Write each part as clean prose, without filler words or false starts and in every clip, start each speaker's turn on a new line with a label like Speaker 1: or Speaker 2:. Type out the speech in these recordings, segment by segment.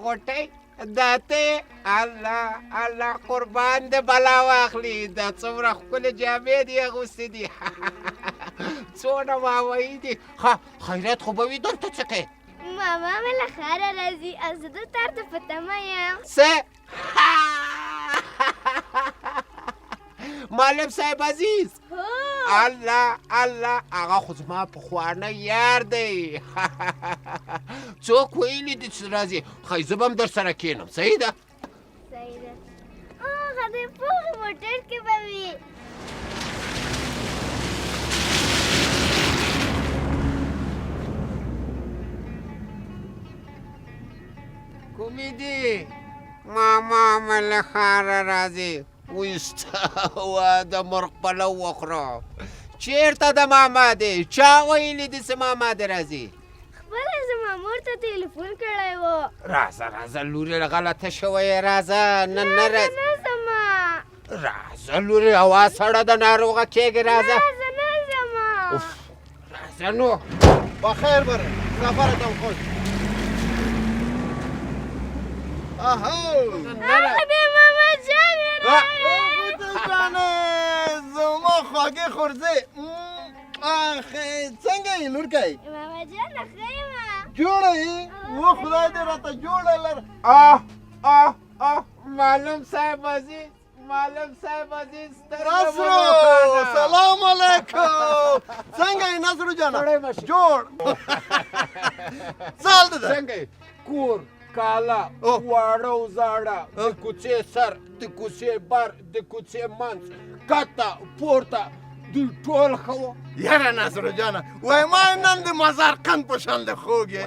Speaker 1: غوټۍ دا ته الله الله قربان دې بلا واخلي دا څومره ښکلې جامې دي اغوستې دي څونه واوایي دي خیرات خو به وي دلته څه کوې
Speaker 2: ماما مې له ښاره راځي او زه د تار ته په تمه یم
Speaker 1: څه معلم صاحب عزیز الله الله هغه خو زما پخوانی یار دی څوک ویلي دي چې راځي ښایي زه به هم در سره کښېنم صحیح ده
Speaker 2: صحیح ده هغه د پوهې موټر کې به وي
Speaker 1: کومې دي ماما مې له ښاره راځي ویسته واده مرغ پلو وخوره چېرته د ماما دی چا ویلي دي چې ماما دی راځي
Speaker 2: خپله زما مور ته تلیفون کړی و
Speaker 1: راځه راځه لورې غلطه شوی راځه نن نه راځه
Speaker 2: نه زما
Speaker 1: راځه لورې هوا سړه ده ناروغه کېږي راځه
Speaker 2: نه زما
Speaker 1: راځه نو
Speaker 3: بخیر بره سفرتان خوش
Speaker 2: هغه دی ماما جانې
Speaker 3: جانې زما خواږې خورځې څنګه یې لورکی
Speaker 2: ماما جانه ښه یمه
Speaker 3: جوړه یې و خدای دې راته جوړه لر
Speaker 1: معلم صاحب عزیز معلم صاحب عزیز
Speaker 3: نصرو سلام علیکم څنګه یې نصرو جانه جوړ سال ده
Speaker 1: څنګه کور کالا واړه او زاړه د کوڅې سر د کوڅې بر د کوڅې منځ کته پورته دوی ټول ښه وو
Speaker 3: یاره نصرو جانه وای ما نن د مزار قند په شان د خوږ یې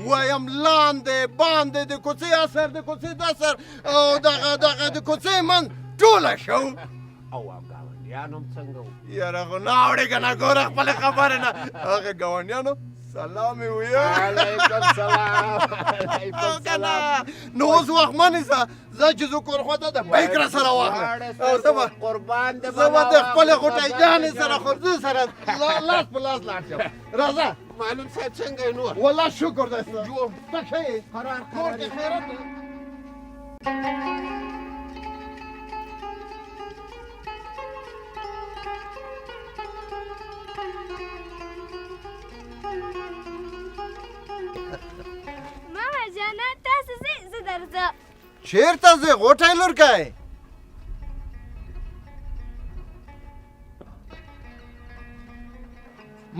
Speaker 3: وایم لاندې باندې د کوڅې اثر د کوڅې دسر او دغه د کوڅې من ټوله شو
Speaker 1: او ګاونډیان هم څنګه وو
Speaker 3: یاره خو نه اوړې که نه ګوره خپلې خبرې نه هغه ګاونډیانو سلام یې ویه
Speaker 1: علیکم سلام علیکم سلام
Speaker 3: نو اوس وخت مه نیسه زه چې زه کور خواته د بیک را سره واخله او زه به
Speaker 1: قربان دې
Speaker 3: زه به د خپلې غوټۍ جانې سره خورځې سره لاس په لاس لاړ شم راځه
Speaker 1: معلم صاحب څنګه یې نور
Speaker 3: والله شکر دی
Speaker 1: جوړ
Speaker 3: ته ښه یې
Speaker 1: قرار
Speaker 3: کور کې خیرت دی
Speaker 2: ماما جانه تاسو ځئ زه درځم
Speaker 3: چېرته ځې غوټۍ لورکی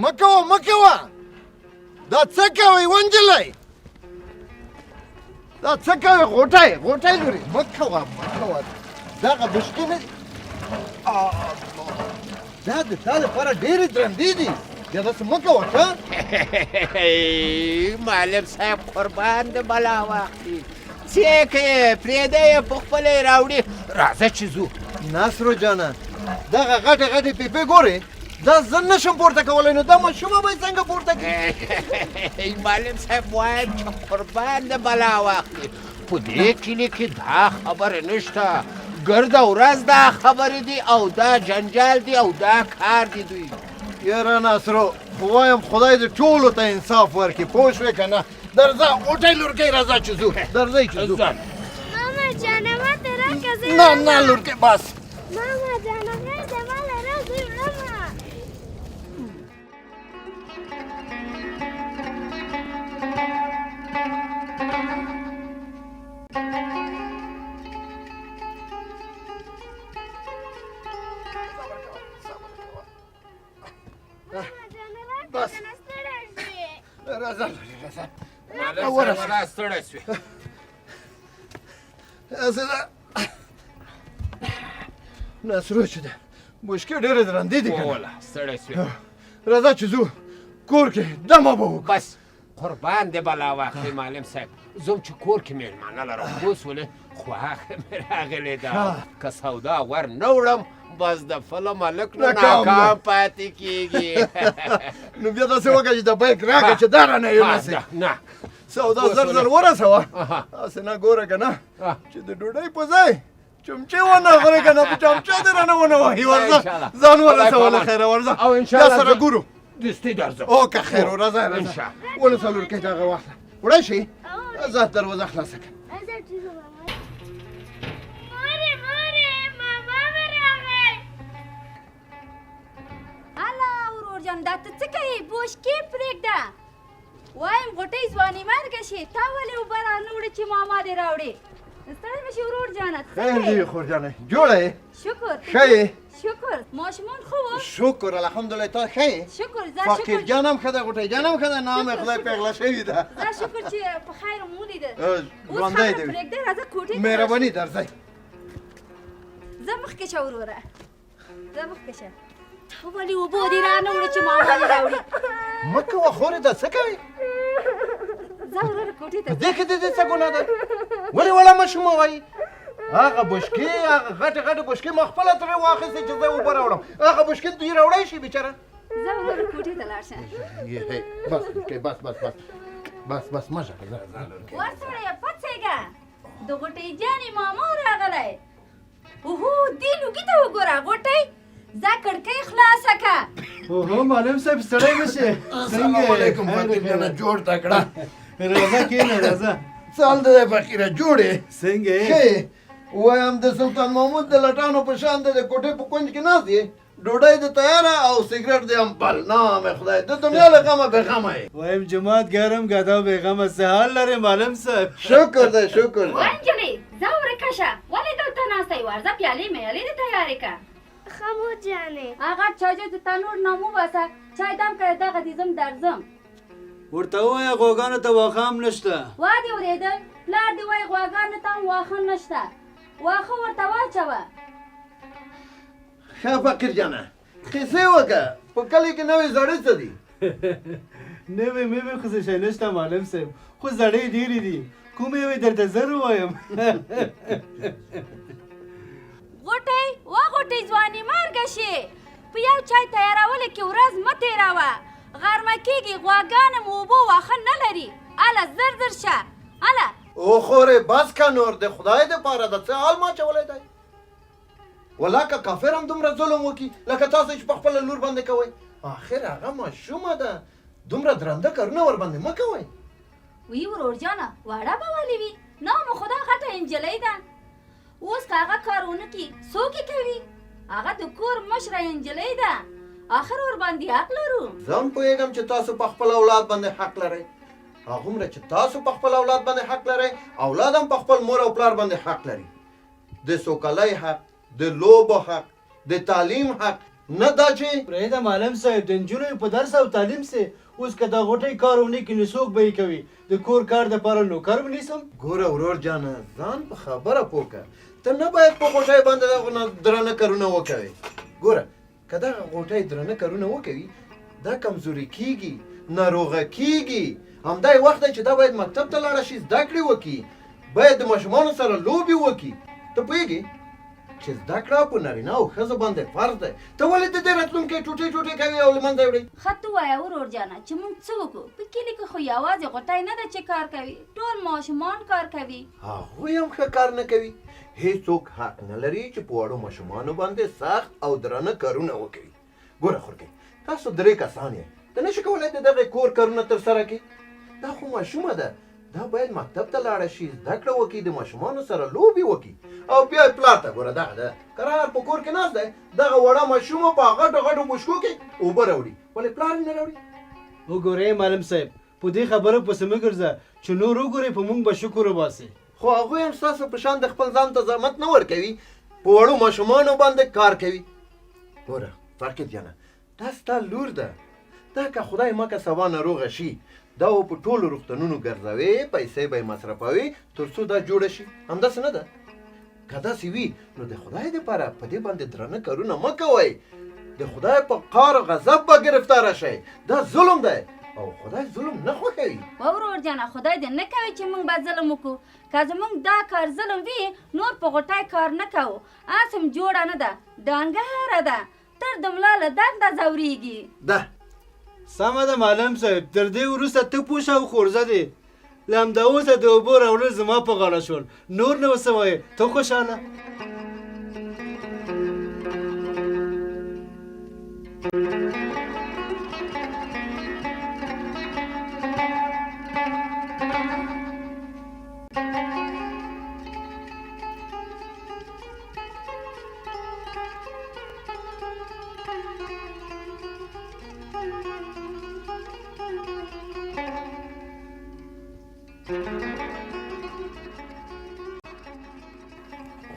Speaker 3: مه کوه مه کوه دا څه کوئ ونجلۍ دا څه کوئ غوټۍ لورې مه کوه دغه بشکې نه دا د تا لپاره ډېرې درندې دي بیا داسې مه کوه ښه
Speaker 1: معلم صاحب قربان دې بلا واخلي څه کوې پرېږده یې په خپله یې راوړي راځه چې ځو
Speaker 3: نصرو جانه دغه غټې پیپې ګورې دا زه نشم پورته کولی نو دا ماشومه به یې څنګه پورته کړي
Speaker 1: معلم صاحب وایم چې قربان دې بلا واخلي په دې کلي کې دا خبرې نشته ګرده ورځ دا خبرې دي او دا جنجال دي او دا کار دي دوی
Speaker 3: یاره نصرو خو وایم خدای دې ټولو ته انصاف ورکړي پوه شوې که نه درځه غوټۍ لورکۍ راځه چې ځو درځئ چې ځو
Speaker 2: ماما جانه ماته راکړه زه
Speaker 3: نه لورکۍ بس
Speaker 2: ماما جانه غېږه ماله راځئ وړمه
Speaker 3: بس راځه
Speaker 1: ستړی شوې
Speaker 3: نصرو چې ده مشکې ډېرې درندې دي که
Speaker 1: وله ستړی شوې
Speaker 3: راځه چې ځو کور کې دمه به وکړو
Speaker 1: بس قربان دې بلا واخلي معلم صاحب زوم چې کور کې مېلمانه لرم اوس ولې خو هغه مې راغلې ده که سودا ور نه وړم بس د فلم هلک نو ناکام پاتې کېږي
Speaker 3: نو بیا داسې وکړه چې د بیک راکړه چې دا رانه یونسې
Speaker 1: نه
Speaker 3: سودا زر ورسوه هسې نه ګوره که نه چې د ډوډۍ په ځای چمچې ونه خورې که نه په چمچه دې رانه ونه وهي ورځه ځان ورسوه له خیره ورځه
Speaker 1: او انشاءالله
Speaker 3: بیا سره ګورو
Speaker 1: دستي درځم
Speaker 3: او که خیر ورځه ونیسه لورکۍ دغه واخله وړای شي
Speaker 2: او
Speaker 3: زه دروازه خلاصه کړم
Speaker 2: ازه ټیک ماما مورې ماما راغی
Speaker 4: الا ورور جان دا ته څه کوې بوشکې پرېږده وایم غوټۍ ځواني مرګه شي تا ولې اوبه رانه چې ماما دې راوړې ستړی به شي ورور جانه څه
Speaker 3: خیر
Speaker 4: کوې
Speaker 3: دی خورجانه جوړه یې
Speaker 4: شکر
Speaker 3: ښه یې
Speaker 4: شکر ماشومان ښه وو
Speaker 3: شکر الحمدلله تا ښه یې
Speaker 4: شکر زه
Speaker 3: فقیر
Speaker 4: شکر
Speaker 3: جان هم ښه ده غوټۍ جان هم ښه ده نام یې خدای پیغله شوې ده
Speaker 4: زه شکر چې په خیر مو ولیده اوس
Speaker 3: ژوندی
Speaker 4: خبره
Speaker 3: دی
Speaker 4: پرېږده راځه کوټې ته
Speaker 3: مهرباني درځئ
Speaker 4: زه مخکې شه وروره زه مخکې شه ته ولې اوبه دې رانه وړې چې ماما دې راوړي
Speaker 3: مه کوه خورې ده څه کوې
Speaker 4: زه وروره کوټې ته
Speaker 3: په دې کې د دې څه ګناه ده ولې وړه ماشومه وایي هغه بشکې هغه غټې غټې بشکې ما خپله ترې واخیستې چې زه اوبه راوړم هغه بشکې دوی راوړی شي بیچاره
Speaker 4: زه وروره کوټې ته لاړ شه
Speaker 3: بس بشکې بس مه ژاړه
Speaker 4: ورسړیه پڅېږه د غوټۍ جانې ماما راغلی اوهو دې لوګي ته وګوره غوټۍ ځه کړکۍ خلاصه که
Speaker 5: اوهو معلم صاحب ستړی نه شې
Speaker 3: السلام علیکم فقیر جانه جوړ تکړه
Speaker 5: راځه کښېنه راځه
Speaker 3: څه حال دی فقیره جوړ یې
Speaker 5: څنګه یې
Speaker 3: ښه یې وایم د سلطان محمود د لټانو په شان دی د کوټې په کونج کې ناست یې ډوډۍ دې تیاره او سګرټ دې هم بل نام خدای د دنیا له غمه بېغمه یې
Speaker 5: وایم جماعت ګرم ګدا بېغمه څه حال لرې معلم صاحب
Speaker 3: شکر دی شکر دی
Speaker 4: نجلۍ ځه ورکه شه ولې دلته ناسته یې ورځه پیالې میالې دې تیارې که
Speaker 2: خمو جانې
Speaker 4: هغه چایجو د تنور نام وباسه چای دم کړه دغه دې ځم درځم
Speaker 5: ورته ووایه غواګانو ته واښه هم نشته
Speaker 4: وا دې اورېدل پلار دې وایي غواګانو ته هم واښه نشته واښه ورته واچوه
Speaker 3: ښه فقیر جانه قصې وکړه په کلي کې نوې زړې څه دي
Speaker 5: نوې مېوې خو څه شی نشته معلم صاحب خو زړې ډېرې دي کوم یوې درته زر ووایم
Speaker 4: غوټۍ وا غوټۍ ځواني مرګه شي په یو چای تیارولو کې ورځ مه تېروه غرمه کېږي غواګان هم اوبه واښه نه لري اله زر شه اله
Speaker 3: او خورې بس که نور د خدای دپاره د څه حال ما چولی دی والله که کافر هم دومره ظلم وکړي لکه تاسو چې په خپله لور باندې کوئ آخر هغه ماشومه ده دومره درنده کارونه ورباندې مه کوئ
Speaker 4: وی ورور جانه واړه به ولې وي نام خدا غټه نجلۍ ده اوس که هغه کار ونه کړي څوک یې کوي هغه د کور مشره نجلۍ ده آخر ورباندې حق لرو
Speaker 3: زه هم پوهېږم چې تاسو په خپل اولاد باندې حق لرئ هغومره چې تاسو په خپل اولاد باندې حق لرئ اولاد هم په خپل مور او پلار باندې حق لري د سوکالۍ حق د لوبو حق د تعلیم حق نه دا چې
Speaker 5: پرېږده معلم صاحب د نجونو په درس او تعلیم سې اوس که دا غوټۍ کار ونه کړي نو څوک به یې کوي د کور کار دپاره نوکر ونیسم
Speaker 3: ګوره ورور جانه ځان په خبره پوه که ته نه باید په غوټۍ باندې دغه درانه کارونه وکوې ګوره که دغه غوټۍ درانه کارونه وکوي دا کمزوري کېږي ناروغه کېږي همدا یې وخت دی چې دا باید مکتب ته لاړه شي زده کړې وکړي باید د ماشومانو سره لوبې وکړي ته پوهېږې چې زده کړه په نارینه او ښځو باندې فرض دی ته ولې د دې راتلونکی ټوټې ټوټې کوې او له منځه یې وړې
Speaker 4: ښه ته ووایه ورور جانه چې موږ څه وکړو په کلي کې خو یوازې غوټۍ نه ده چې کار کوي ټول ماشومان کار کوي
Speaker 3: هغوی هم ښه کار نه کوي هېڅوک حق نه لري چې په وړو ماشومانو باندې سخت او درانه کارونه وکوي ګوره خورکۍ تاسو 3 کسان یې ته نشي کولی د دغې کور کارونه ترسره کړې دا خو ماشومه ده دا باید مکتب ته لاړه شي زده کړه وکړي د ماشومانو سره لوبې وکړي او بیا یې پلار ته ګوره دغه ده کرار په کور کې ناست دی دغه وړه ماشومه په غټو غټو بشکو کې اوبه راوړي ولې پلار یې نه راوړي
Speaker 5: وګورئ معلم صاحب په دې خبرو پسې مه ګرځه چې نور وګورئ په موږ به شکر وباسئ
Speaker 3: خو هغوی هم ستاسو په شان د خپل ځان ته زحمت نه ورکوي په وړو ماشومانو باندې کار کوي ګوره فقیر جانه دا ستا لور ده دا که خدای مکه سبا ناروغه شي دا په ټولو روغتونونو ګرځوي پیسې به یې مصرفوي تر څو دا جوړه شي همداسې نه ده که داسې وي نو د خدای دپاره په دې باندې درانه کارونه مه کوئ د خدای په قهر غضب به ګرفتاره شئ دا ظلم دی او خدای ظلم نه خوښوي
Speaker 4: ورور جانه خدای دې نه کوي چې موږ به ظلم وکړو که زموږ دا کار ظلم وي نور په غوټۍ کار نه کوو اس هم جوړه نه ده ډانګره ده تر د ملا له دنده ځورېږي
Speaker 3: ده
Speaker 5: سمه ده معلم صاحب تر دې وروسته ته پوه شه او خورزه دې له همدا اوسه د اوبو راوړل زما په غاړه شول نور نه ورڅه وایې ته خوشحاله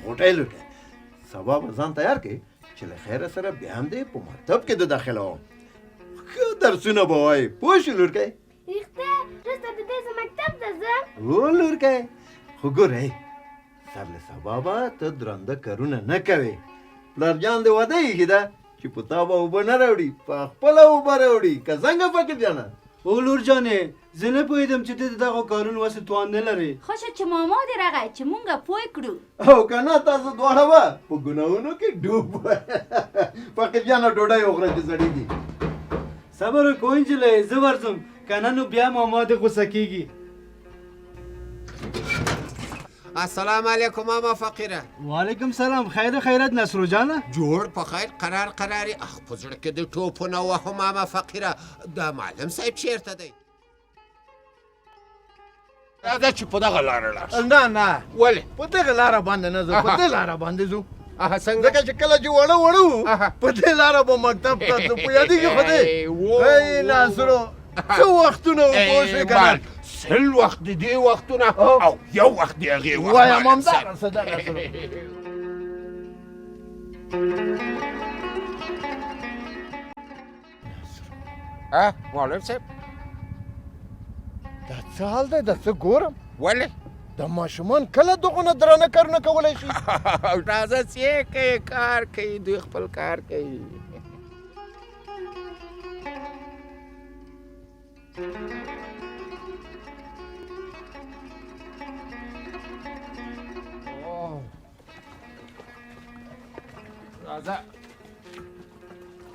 Speaker 3: غوټۍ لورکۍ سبا به ځان تیار کړې چې له خیره سره بیا هم دې په مکتب کې د داخله وم ښه درسونه به وایې پوه شو لورکۍ
Speaker 2: رښتیا وروسته د دې زه مکتب ته ځم
Speaker 3: هو لورکۍ خو ګورئ سر له سبا به ته درانده کارونه نه کوې پلارجان دې واده ایښې ده چې په تا به اوبه نه راوړي په خپله اوبه راوړي که څنګه فکر جانه
Speaker 5: او لور جانې زه نه پوهېدم چې ته د دغو کارونو وسې توان نه لرې
Speaker 4: خوشه چې ماما دې راغی چې مونږه پوه کړو
Speaker 3: او که نه تاسو دواړه به په ګناهونو کې ډوب وای فقیر جانه ډوډۍ وخوره چې سړېږي
Speaker 5: صبر وکړه نجلۍ زه ورځم که نه نو بیا ماما دې غوسه کېږي
Speaker 1: السلام علیکم ماما فقیره
Speaker 5: وعلیکم سلام خیر خیرت نصرو جانه
Speaker 1: جوړ په خیر قراري اخ په زړه کې د ټوپونه وهو ماما فقیره دا معلم صاحب چیرته دی راځه چې په دغه لاره لاړ شو.
Speaker 3: نه نه
Speaker 1: ولې
Speaker 3: په دغه لاره باندې نه ځو په دې لاره باندې ځو
Speaker 1: څنګه
Speaker 3: ځکه چې کله چې وړه وړو په دې لاره به مکتب ته ځو په یادېږي خو دې ای ناصرو څه وختونه و پوه شوې که نه
Speaker 1: سل وخت د دې وختونه او یو وخت د هغې وخت
Speaker 3: وایم
Speaker 1: معلم صاحب.
Speaker 3: همدغسې دغسې
Speaker 1: معلم صاحب
Speaker 3: دا څه حال دی دا څه ګورم
Speaker 1: ولې
Speaker 3: دا ماشومان کله دغونه درانه کارونه کولی شي
Speaker 1: راځه چې کوي کار کوي دوی خپل کار کوي راځه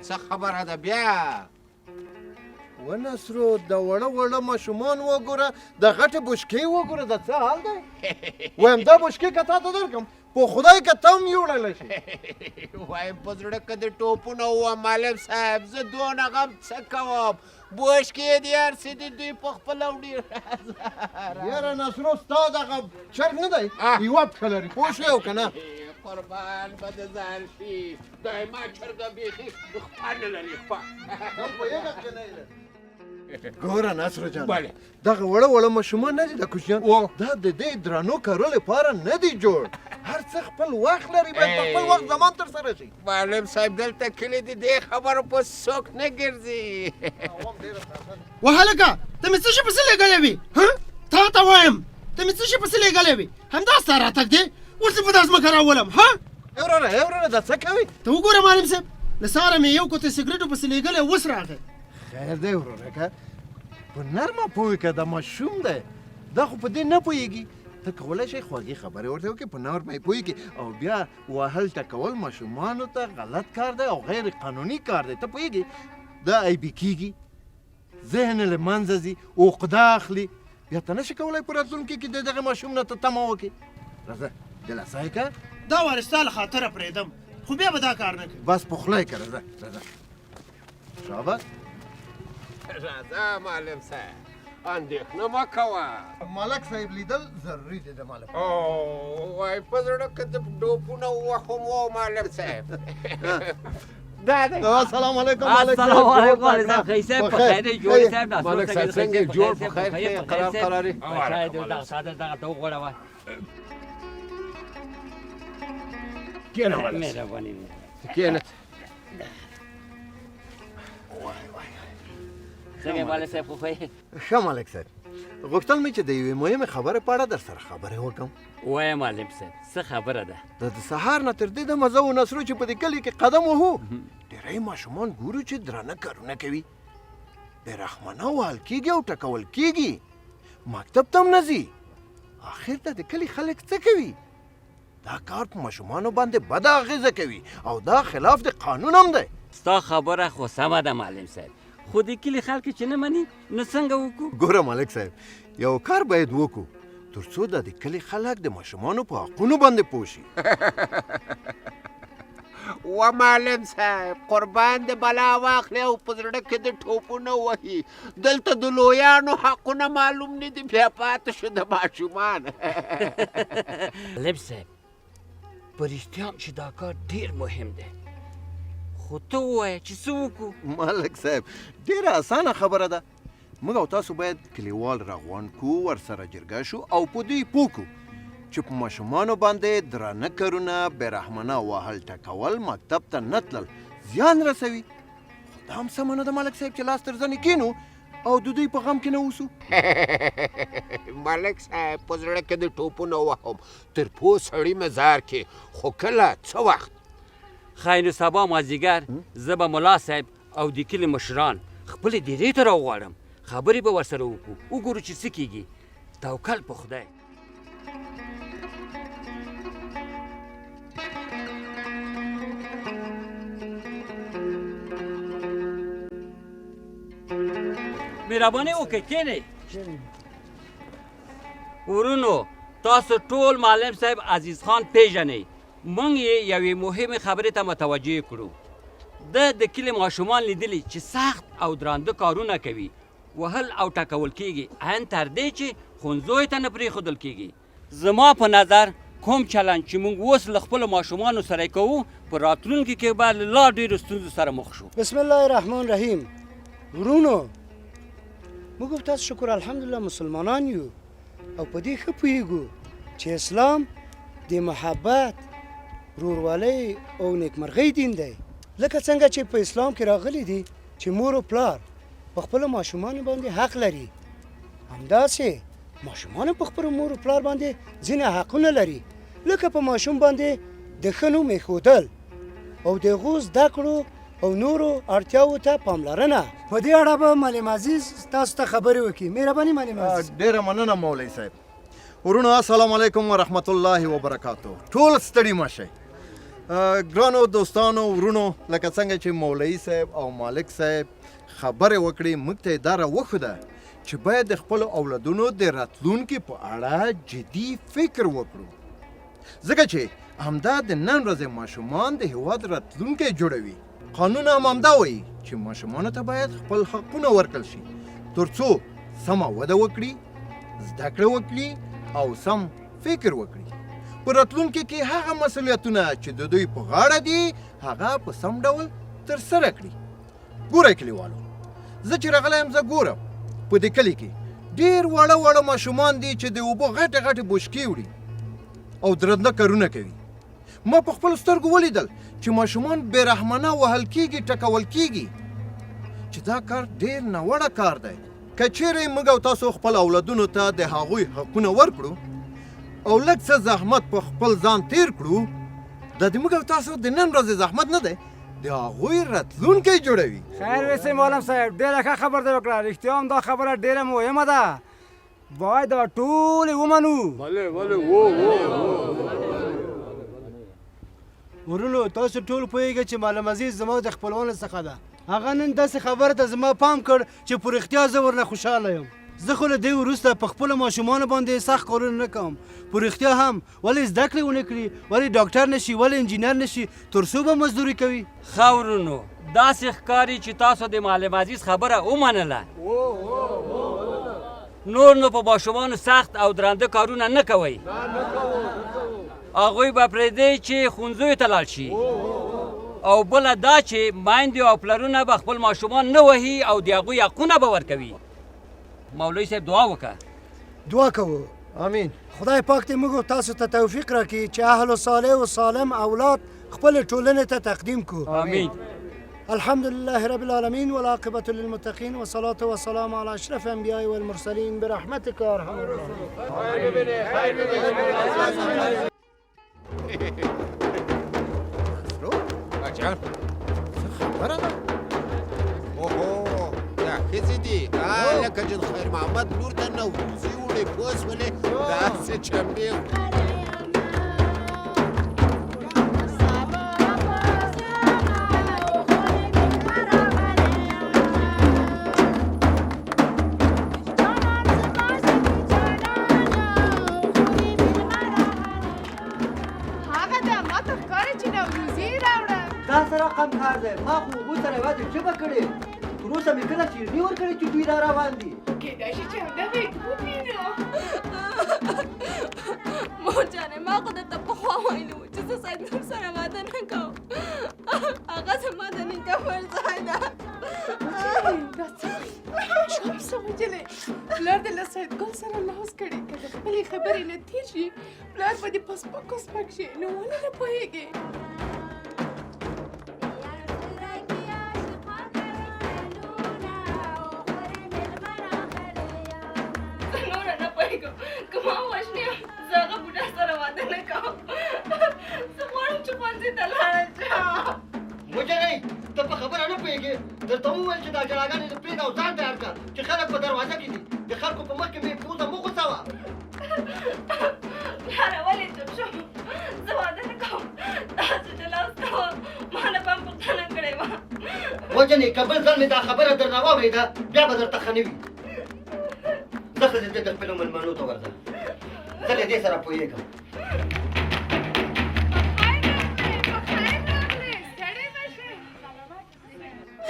Speaker 1: څه خبره ده بیا
Speaker 3: و نصرو د وړه وړه ماشومان وګوره د غټې بشکې وګوره دا څه حال دی وایم دا بشکې که تا ته درکړم په خدای که ته هم یوړلی شي
Speaker 1: وایم په زړه که د ټوپونه ووم معلم صاحب زه دونه غم څه کوم بوشکې دي هر څه دي دوی په خپله وړي
Speaker 3: یاره نصرو ستا دغه چرګ نه دی یوه پښه لري پوه شوې او که نه
Speaker 1: قربان به د ځان شي دی ما چرګه بیخي خپه نه لري خپه
Speaker 3: ګوره نصرو جان
Speaker 1: بله.
Speaker 3: دغه وړه وړه ماشومان نه دي د کوچنیان دا د دې درانو کارو لپاره نه دی جوړ هر څه خپل وخت لري باید په خپل وخت زمان ترسره شي
Speaker 1: معلم صاحب دلته کلي دي دې خبرو په څوک نه ګرځي
Speaker 6: وهلکه ته مې څه شي پسې لېږلی وي تا ته وایم ته مې څه شي پسې لېږلی وي همدا ستا راتګ دی اوس دې په دا ځمکه راولم
Speaker 3: وروره دا څه کوي
Speaker 6: ته وګوره معلم صاحب له سهاره مې یو کوتې سګرټو پسې لېږلی اوس راغی
Speaker 3: خیر دی وروره که په نرمه پوه که دا ماشوم دی دا خو په دې نه پوهېږي ته کولی شئ خوږې خبرې ورته وکړې په نرمه یې پوهېږي او بیا وهل ټکول ماشومانو ته غلط کار دی او غیر قانوني کار دی ته پوهېږي دا عیبي کېږي ذهن له منځه ځي عقده اخلي بیا ته نشي کولی په راتلونکي کې د دغه ماشوم نه ته تمه وکړې راځه دلاسا یې که
Speaker 6: دا وارې ستا له خاطره پرېږدم خو بیا به دا کار نه کوي
Speaker 3: بس په خوله یې که راځه شابه
Speaker 1: راځه معلم صاحب اندېښنه مه کوه
Speaker 3: ملک صاحب لیدل ضروري دی د ملک
Speaker 1: وای په زړه کې د ټوپونه ووهم و معلم صاحب دا دی
Speaker 3: السلام علیکم
Speaker 7: السلام علیکم والد صاحب خیسه بخیر جوړ صاحب ناصر
Speaker 1: ملک صاحب څنګه جوړ په خیر کې قراري
Speaker 7: شاید دا ساده دا ته وګوره
Speaker 1: کېنه ملک
Speaker 7: مهرباني
Speaker 1: کېنه
Speaker 7: څنګه والد صاحب خو
Speaker 3: ښه ملک صاحب غوښتل مې چې د یوې مهمې خبرې په اړه در سره خبرې وکړم
Speaker 7: وایه معلم صاحب څه خبره ده
Speaker 3: د سهار نه تر دې د مزه و نصرو چې په دې کلي کې قدم وهو ډېری ماشومان ګورو چې درانه کارونه کوي بېرحمانه وهل کېږي او ټکول کېږي مکتب ته هم نه ځي آخر ته د کلي خلک څه کوي دا کار په ماشومانو باندې بده اغېزه کوي او دا خلاف د قانون هم دی
Speaker 7: ستا خبره خو سمه ده معلم صاحب خو د کلي خلک چې نه مني نو څنګه وکړو
Speaker 3: ګوره ملک صاحب یو کار باید وکړو تر څو د کلي خلک د ماشومانو په حقونو باندې پوه شي
Speaker 1: و معلم صاحب قربان د بلا واخلې او په زړه کې د ټوپونه وهي دلته د لویانو حقونه معلوم نه دي بیا پاتې شو د ماشومان
Speaker 7: معلم صاحب په رښتیا چې دا کار ډېر مهم دی خو ته ووایه چې څه وکړو
Speaker 3: ملک صاحب ډېره اسانه خبره ده موږ او تاسو باید کلیوال راغونډ کړو، ورسره جرګه شو او په دوی پوه کړو چې په ماشومانو باندې درانه کارونه بېرحمانه وهل ټکول، مکتب ته نه تلل زیان رسوي. خو دا هم سمه نه ده ملک صاحب چې لاس تر زنې کینو او د دوی په غم کې نه اوسو.
Speaker 1: ملک صاحب په زړه کې د ټوپونه وهم تر پوه سړي مزار کې، خو کله څه وخت
Speaker 7: ښایي نو سبا مازدیګر زه به ملا صاحب او د کلي مشران خپلې ډېرې ته راوغواړم، خبرې به ورسره وکړو، وګورو چې څه کېږي. توکل په خدای. مهرباني وکړئ کښېنئ. ورونو تاسو ټول معلم صاحب عزیز خان پیژنئ. موږ یې یوې مهمې خبرې ته متوجه کړو. د کلي ماشومان لیدلي چې سخت او درانده کارونه کوي، وهل او ټکول کېږي، عین تر دې چې ښوونځیو ته نه پرېښودل کېږي. زما په نظر کوم چلند چې موږ اوس له خپلو ماشومانو سره کوو، په راتلونکي کې به له لا ډېرو ستونزو سره مخ شو.
Speaker 6: بسم الله الرحمن الرحیم. ورونو موږ تاسو شکر الحمدلله مسلمانان یو او په دې ښه پوهېږو چې اسلام د محبت، ورورولۍ او نیکمرغۍ دین دی. لکه څنګه چې په اسلام کې راغلی دي چې مور او پلار په خپلو ماشومانو باندې حق لري، همداسې ماشومان په خپلو مور او پلار باندې ځینې حقونه لري، لکه په ماشوم باندې د ښه نوم ایښودل او د هغو زده کړو او نورو اړتیاوو ته پاملرنه. په دې اړه به معلم عزیز تاسو ته خبرې وکړي. مهرباني معلم عزیز.
Speaker 3: ډېره مننه مولوي صاحب. ورونو السلام علیکم ورحمت الله وبرکاتو. ټول ستړي مه شئ. ګرانو دوستانو ورونو، لکه څنګه چې مولوي صاحب او مالک صاحب خبرې وکړې، موږ ته یې دا راوښوده چې باید د خپلو اولادونو د راتلونکي په اړه جدي فکر وکړو، ځکه چې همدا د نن ورځې ماشومان د هېواد راتلونکی جوړوي. قانون هم همدا وایي چې ماشومانو ته باید خپل حقونه ورکړل شي تر څو سمه وده وکړي، زده کړه وکړي او سم فکر وکړي. په راتلونکي کې هغه مسؤلیتونه چې د دوی په غاړه دي هغه په سم ډول ترسره کړي. ګورئ کلیوالو، زه چې راغلی یم زه ګورم په دې کلي کې ډېر واړه واړه ماشومان دي چې د اوبو غټې غټې بوشکې وړي او درنده کارونه کوي. ما په خپلو سترګو ولیدل چې ماشومان بېرحمانه وهل کېږي، ټکول کېږي، چې دا کار ډېر ناوړه کار دی. که چیرې موږ او تاسو خپل اولادونو ته د هغوی حقونه ورکړو او لږ څه زحمت په خپل ځان تیر کړو، دا د موږ او تاسو د نن ورځې زحمت نه دی، د هغوی راتلونکی جوړوي.
Speaker 8: خیر ویسې مولم صاحب، ډېره ښه خبر دې وکړه. رښتیا هم دا خبره ډېره مهمه ده، باید دا ټولې ومنو.
Speaker 5: ورونو تاسو ټول پوهېږئ چې معلم عزیز زما د خپلوانو څخه ده. هغه نن داسې خبره ته زما پام کړ چې په رښتیا زه ورنه خوشحاله یم. زه خو له دې وروسته په خپلو ماشومانو باندې سخت کارونه نه کوم. په رښتیا هم ولې زده کړې ونه کړي، ولې ډاکټر نشي، ولې انجینر نشي، تر څو به مزدوري کوي.
Speaker 7: ښه ورونو، داسې ښکاري چې تاسو د معلم عزیز خبره ومنله. نور نو په ماشومانو سخت او درانده کارونه نه کوئ. هغوی به پرېږدئ چې ښوونځیو ته لاړ شي. او بله دا چې میندې او پلرونه به خپل ماشومان نه وهي او د هغوی حقونه به ورکوي. مولوي صاحب دعا وکړه.
Speaker 6: دعا کوو.
Speaker 3: امین.
Speaker 6: خدای پاک دې موږ تاسو ته توفیق راکړي چې اهل صالح او سالم اولاد خپل ټولنې ته تقدیم کړو.
Speaker 7: امین.
Speaker 6: الحمد لله رب العالمين والعاقبة للمتقين والصلاة والسلام على أشرف الأنبياء والمرسلين برحمتك يا أرحم الراحمين.
Speaker 1: بچان څه خبره ده؟ اوهو دا ښځې دي لکه چې د خیر محمد لور ته نوروزي وړې پوه شولې، داسې چمبې
Speaker 5: دا سره کم کار دی. ما خو اوبو سره یوازې ژبه کړې، تر اوسه مې کله چیرني ورکړې چې دوی را روان دي.
Speaker 9: کېدای شي چې همدا ویټ وپینو.
Speaker 4: مور جانې ما خو درته پخوا ویلي وو چې زه صاحب سره واده نه کوم. هغه زما د نکاح پر ځای ده.
Speaker 9: دا څه وایي؟ چپ څه وایي؟ کړي که د خپلې خبرې نه تېر شي پلار به دې په سپکو سپک شي نو ولې نه پوهېږې
Speaker 10: زه نوره نه پوهېږم که ما وژنې یم زه هغه بوډا سره واده نه کوم زه غواړم چې ښوونځي ته لاړه شم
Speaker 11: وجنۍ ته په خبره نه پوهېږې درته وویل چې دا جلاګانې دې پرېږده او ځان تیار کړه چې خلک په دروازه کې دي د خلکو په مخ کې مې پوزه مه غوڅوه
Speaker 10: پلاره ولې چوپ شم زه واده نه کوم تاسو چې لاس کوه ما نه به هم پوښتنه کړې وه
Speaker 11: وجنۍ که بل ځل مې دا خبره درنه واورېده بیا به درته ښه نه وي زه ښځې ته د خپلو مېلمنو ته ورځم زه له دې سره پوهېږم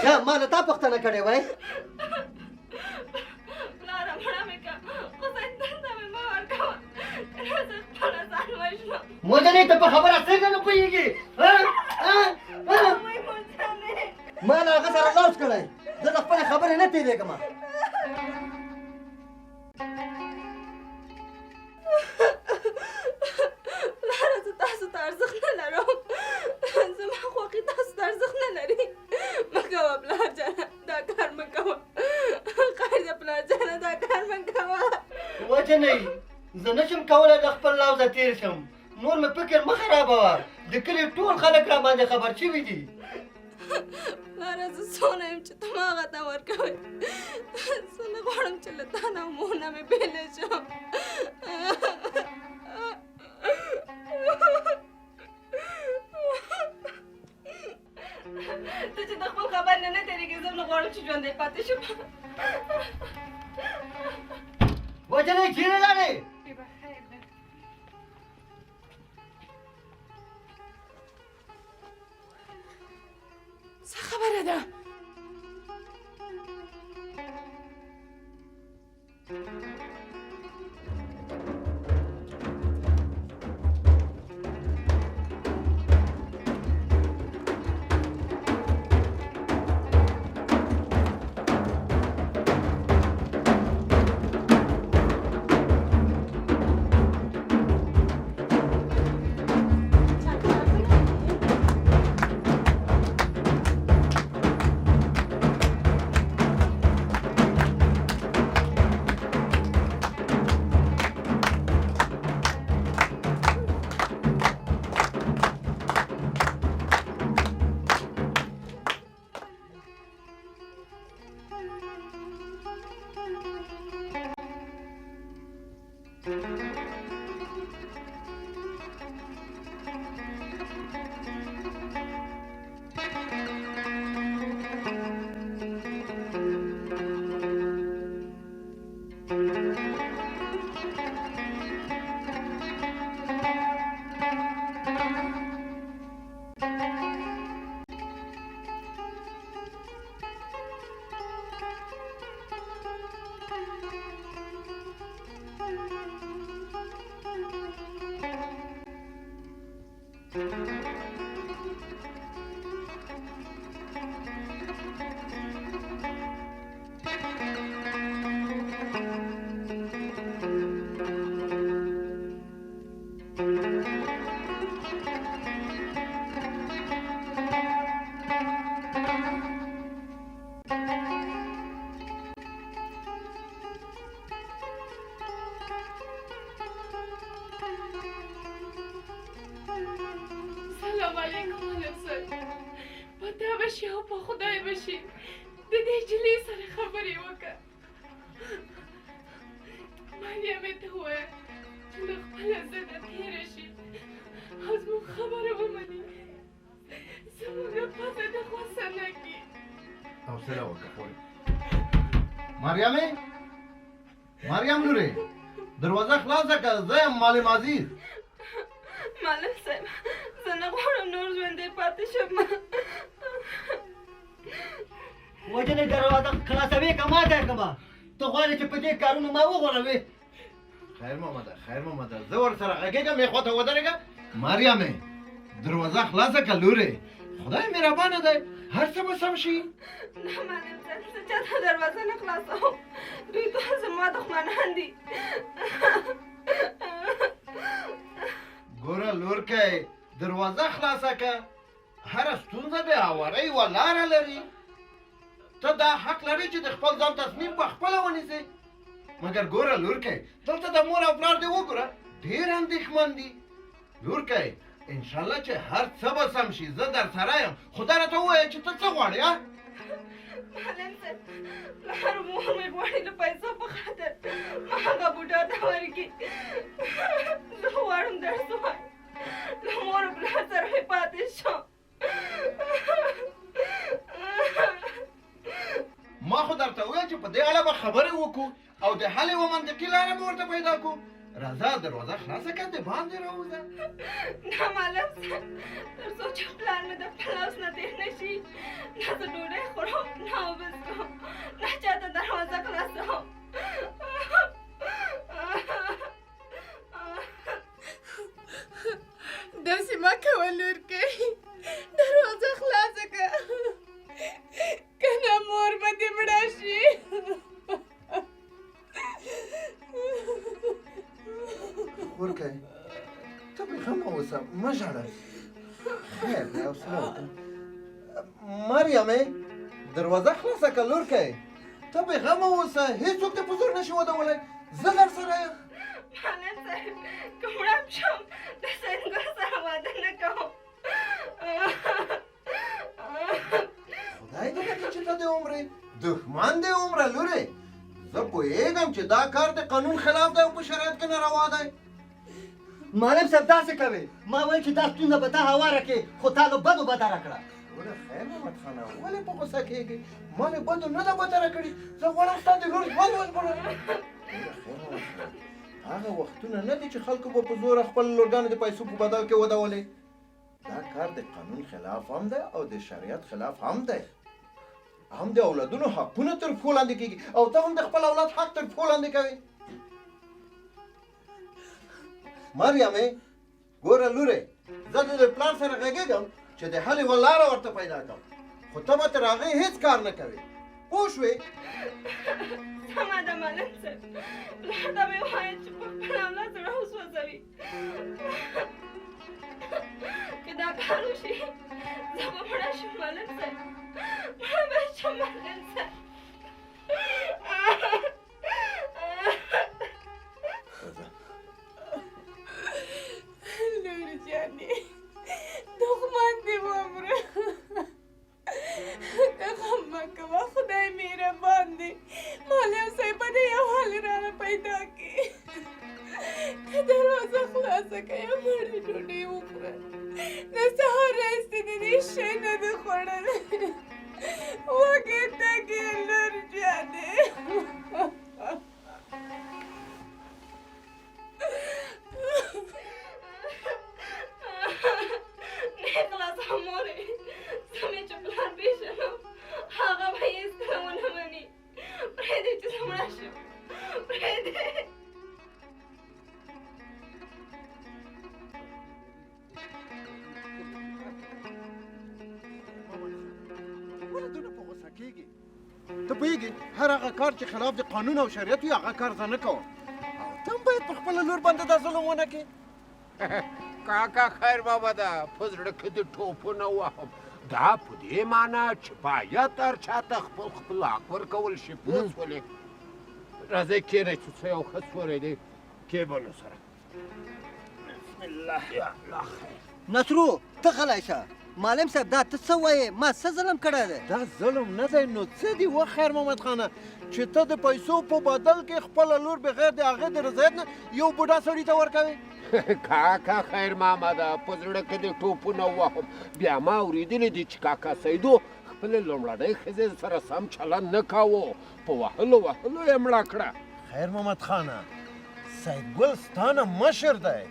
Speaker 11: ښه ما له تا پوښتنه کړې وای
Speaker 10: پلاره مړه مې که خو زندان ته مې مه ورکوه که نه زه خپله ځان وژنم
Speaker 11: وجنۍ ته په خبره څنګه نه پوهېږي ما له هغه سره لاس کړی زه د خپلې خبرې نه تېرېږم
Speaker 10: پلاره زه تاسو ته ارزښت نه لرم زما خوښي تاسو ته ارزښت نه لري مه کوه پلار جانه دا کار مه کوه خیر ده پلار جانه دا کار مه کوه
Speaker 11: وجنۍ زه نشم کولی د خپل لوځه تېر شم نور مې فکر مه خرابوه د کلي ټول خلک را باندې خبر شوي دي
Speaker 10: پلاره زه څونه یم چې ته ما هغه ته ورکوې زه نه غواړم چې له تا نه او مور نه مې بېله شم ته چې د خپل خبر نه نه تېرېږې زه نه غواړم چې ژوندی پاتې شم
Speaker 11: وجنۍ چیرې لاړې
Speaker 9: څه خبره ده سلام علیکم ملک صاحب په تا به شي او په خدای به شي د دې نجلۍ سره خبرې وکړه مانیه ته ووایه چې له خپله ضده تېره شي او زموږ خبره ومني زموږ پته د غوسه نه کړي
Speaker 3: حوصله وکړه خورې مریم لورې دروازه خلاصه کړه زه یم معلم عزیز
Speaker 10: معلم صاحب زه نه غواړم نور ژوندی پاتې شم
Speaker 11: وجنۍ دروازه خلاصوې که ماته یې کړمه ته غواړې چې په دې کارونو ما وغولوې
Speaker 3: خیر محمده زه ورسره غږېږم یې خواته ودرېږه مریمې دروازه خلاصه کړه لورې خدای مهربانه دی هر څه به سم شي
Speaker 10: نه معلم صاحب زه چاته دروازه نه خلاصوم دوی ټول زما دښمنان دي
Speaker 3: لورکی دروازه خلاصه که هره ستونزه د هوارۍ یوه لاره لري ته دا حق لري چې د خپل ځان تصمیم په خپله ونیسې مګر ګوره لورکی دلته د مور او پلار دې وګوره ډېر اندېښمن دي لورکی انشاءالله چې هر څه به سم شي زه در سره یم خو دا راته ووایه چې ته څه غواړې
Speaker 10: معلم صاحب پلار مور مې غواړي د پیسو په خاطر ما هغه بوډا ته ورکړي زه غواړم درس ووایم له مور او پلار سره مې پاتې شم
Speaker 3: ما خو درته وویل چې په دې اړه به خبرې وکړو او د حل یوه منطقي لاره به ورته پیدا کړو راځه دروازه خلاصه کړه د باندې راوځه
Speaker 10: نه معلم صاحب تر څو چې پلار مې د خپل لاس نه تېر نه شي نه زه ډوډۍ خورم نه اوبه څښم نه چاته دروازه خلاصوم
Speaker 9: داسې مه کوه لورکۍ دروازه خلاصه کړه که نه مور به دې مړه شي
Speaker 3: ورکی ته بېغمه اوسه مه ژاړه خیر دی حوصله وکړه مریمې دروازه خلاصه کړه لورکی ته بېغمه اوسه هېڅوک دې په زور نشي ودولی زه در سره یم
Speaker 10: معلم صاحب که مړه شم د سیدګل سره واده نه کوم
Speaker 3: خدای دې نکړي چې ته دې عمرې دښمن دې عمره لورې زه پوهېږم چې دا کار د قانون خلاف دی او په شریعت کې ناروا دی
Speaker 11: معلم صاحب داسې کوې ما ویل چې دا ستونزه به تا هواره کړې خو تا له بدو بدره کړه
Speaker 3: وره خیر محمد خانه ولې په غوسه کېږې ما له بدو نه ده بدره کړې زه غواړم ستا د لور ژوند وژغورم هغه وختونه نه دي چې خلکو به په زوره خپل لورګانو د پیسو په بدل کې ودولې دا کار د قانون خلاف هم دی او د شریعت خلاف هم دی هم د اولادونو حقونه تر پښو لاندې کېږي او ته هم د خپل اولاد حق تر پښو لاندې کوې مریمې ګوره لورې زه د پلار سره غږېږم چې د حل یوه لاره ورته پیدا کړم خو ته به تر هغې هېڅ کار نه کوې پوه شوې
Speaker 10: سمه ده معلم صاحب پلار ته مې ووایه چې په خپل اولاد زړه وسوځوي که دا کار وشي زه به مړه شم معلم صاحب مړه به شم معلم صاحب
Speaker 9: لور جانې دښمن دې ومره ته غم مه کوه خدای مهربان دی معلم صاحب به دې یو حل رانه پیدا کړي که دروازه خلاصه کړه یا مړې ډوډۍ وخوره د سهار راهیسې دې دې شی نه ده خوړلی وږې تږې لور جانې
Speaker 10: نه خلاصه مورې زه مې چې پلار پېژنم هغه به یې هېڅکله ونه مني پرېږدې چې زه مړه شم پرېږدې
Speaker 3: ولې دومره په غوسه کېږې ته پوهېږې هر هغه کار چې خلاف د قانون او شریعت وي هغه کار زه نه کوم او ته هم باید په خپله لور باندې دا ظلم ونه کړې
Speaker 1: کاکا خیر محمده په زړه کې د ټوپونه وهم دا په دې معنا چې باید هر چاته خپل خپل حق ورکول شي پوه شولې راځئ کښېنئ چې څه یو ښه سوری دی کېبلو سره بسم الله یا الله خیر
Speaker 11: نصرو ته غلی شه معلم صاحب دا ته څه وایې ما څه ظلم کړی دی
Speaker 3: دا ظلم نه دی نو څه دي و خیر محمد خانه چې ته د پیسو په بدل کې خپله لور بغیر د هغې د رضایت نه یو بوډا سړي ته ورکوې
Speaker 1: کاکا خیر محمده په زړه کې د ټوپونه وهم بیا ما اورېدلي دي چې کاکا سیدو خپلې لومړنۍ ښځې سره سم چلند نه کاوه په وهلو یې مړه کړه
Speaker 3: خیر محمد خانه سیدګل ستا نه مشر دی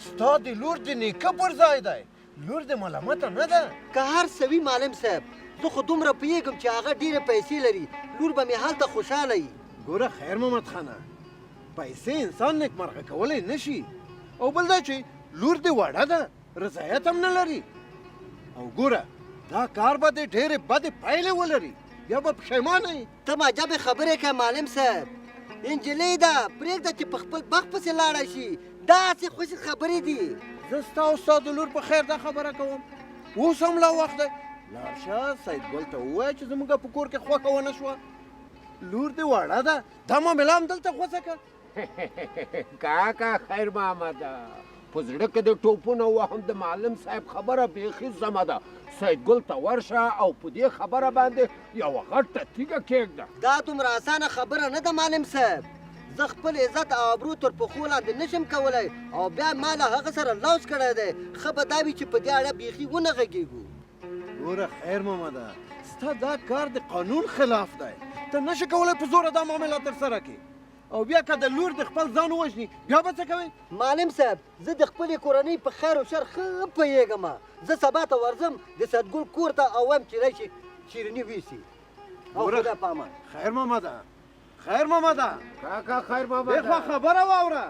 Speaker 3: ستا د لور د نیکه پر ځای دی لور د ملامته نه ده
Speaker 11: که هر څه وي معلم صاحب زه خو دومره پوهېږم چې هغه ډېرې پیسې لري لور به مې هلته خوشحاله وي
Speaker 3: ګوره خیر محمد خانه پیسې انسان نیکمرغه کولی نه شي او بل دا چې لور دې وړه ده رضایت هم نه لري او ګوره دا کار به دې ډېرې بدې پایلې ولري بیا به پښیمانه یې
Speaker 11: ته معجبې خبرې کوه معلم صاحب نجلۍ ده پرېږده چې په خپل بخت پسې لاړه شي داسې خوشې خبرې دي
Speaker 3: زه ستا او ستا د لور په خیر دا خبره کوم اوس هم لا وخت دی لاړ شه سیدګل ته ووایه چې زموږ په کور کې خوښه ونه شوه لور دې وړه ده دا معامله هم دلته غوڅه کړه
Speaker 1: کاکا خیر محمده په زړه کې د ټوپونه وهم د معلم صاحب خبره بیخي سمه ده سیدګل ته ورشه او په دې خبره باندې یوه غټه تیږه کېږده
Speaker 11: دا دومره اسانه خبره نه ده معلم صاحب زه خپل عزت او ابرو تر پښو لاندې نشم کولی او بیا ما له هغه سره لوز کړی دی ښه به دا وي چې په دې اړه بیخي ونه غږېږو
Speaker 3: ګوره خیر محمده ستا دا کار د قانون خلاف دی ته نشې کولی په زوره دا معامله ترسره کړې او بیا که د لور د خپل ځان ووژني بیا به څه کوې
Speaker 11: معلم صاحب زه د خپلې کورنۍ په خیر او شر ښه پوهېږم زه سبا ته ورځم د سیدګل کور ته او وایم چې راشي شیریني ویسي او خدا په امان
Speaker 3: خیر محمده خیر محمده
Speaker 1: کاکا خیر
Speaker 3: دې خوا
Speaker 1: محمده
Speaker 3: خبره واوره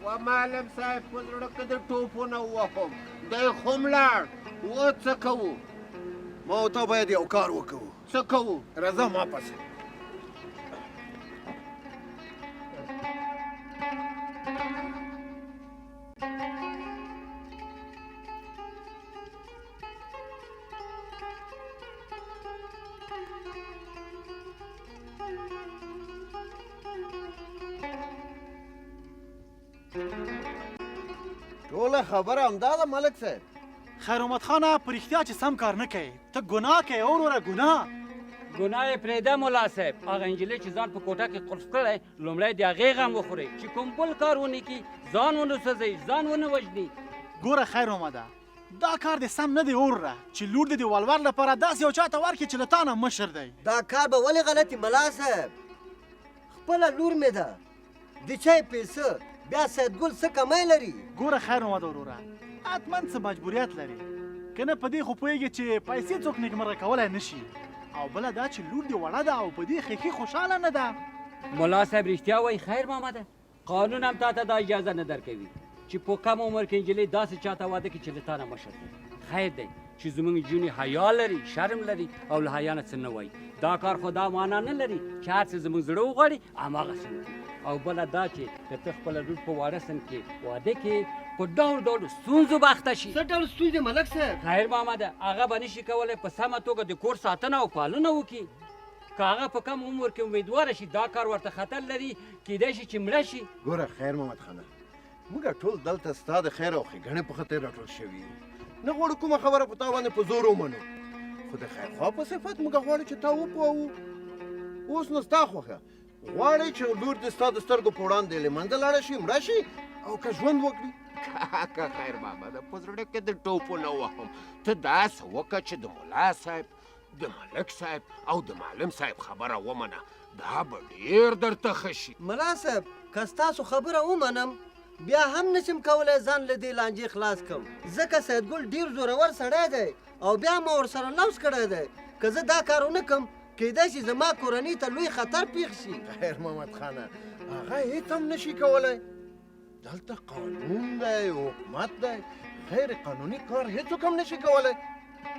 Speaker 1: و معلم صاحب په زړه کې د ټوپونه وهم دی خو ملاړ و څه کوو
Speaker 3: ما او تا باید یو کار وکړو
Speaker 1: څه کوو
Speaker 3: راځه ما پسې ټوله خبره همدا ده ملک صاحب
Speaker 12: خیر محمد خانه په رښتیا چې سم کار نه کوي ته ګناه کوې او وروره ګناه
Speaker 7: ګناه یې پرېږده ملا صاحب هغه نجلۍ چې ځان په کوټه کې قلف کړی لومړی د هغې غم وخورئ چې کوم بل کار ونه کړي ځان ونه سوځوي ځان ونه وژني
Speaker 12: ګوره خیر محمده دا کار دې سم نه دی وروره چې لور دې د ولور لپاره داسې یو چا ته ورکړي چې له تا نه مشر دی
Speaker 11: دا کار به ولې غلطي ملا صاحب خپله لور مې ده د چای پیسه بیا سیدګل څه کمی لري
Speaker 12: ګوره خیر محمد وروره حتما څه مجبوریت لري که نه په دې خو پوهېږي چې پیسې څوک نیکمرغه کولی نه شي او بله دا چې لور دې وړه ده او په دې ښیښې خوشحاله نه ده
Speaker 7: ملا صاحب رښتیا وایي خیر محمده قانون هم تا ته دا اجازه نه درکوي چې په کم عمر کې نجلۍ داسې چاته واده کړي چې له تا نه مشر دی خیر دی چې زموږ نجونې حیا لري شرم لري او له حیا نه څه نه وایي دا کار خو دا معنا نه لري چې هر څه زموږ زړه وغواړي هماغسې وکړي او بله دا چې که ته خپله لور په واده سن کې واده کې په ډول ډول ستونزو به اخته شي
Speaker 11: څه ډول ستونزې ملک صاحب
Speaker 7: خیر محمده هغه به نشي کولی په سمه توګه د کور ساتنه او پالنه وکړي که هغه په کم عمر کې امیدواره شي دا کار ورته خطر لري کیدای شي چې مړه شي
Speaker 3: ګوره خیر محمد خانه موږ ټول دلته ستا د خیر او ښېګڼې په خاطر راټول شوي یو نه غواړو کومه خبره په تا باندې په زور ومنو خو د خیرخوا په صفت موږ غواړو چې تا وپوهوو اوس نو ستا خوښه غواړئ چې لور دې ستا د سترګو په وړاندې له منځه لاړه شي مړه شي او که ژوند وکړي
Speaker 1: کاکا خیر محمده په زړه کې د ټوپونه وهم ته داسې وکړه چې د ملا صاحب د ملک صاحب او د معلم صاحب خبره ومنه دا به ډېر درته ښه شي
Speaker 11: ملا صاحب که ستاسو خبره ومنم بیا هم نشم کولی ځان له دې لانجې خلاص کړم ځکه سیدګل ډېر زورور سړی دی او بیا ما ورسره لوز کړی دی که زه دا کار ونه کړم کیدای شي زما کورنۍ ته لوی خطر پیښ شي
Speaker 3: خیر محمد خانه هغه هېڅ هم نشي کولی دلته قانون دی حکومت دی غیر قانوني کار هېڅوک هم نشي کولی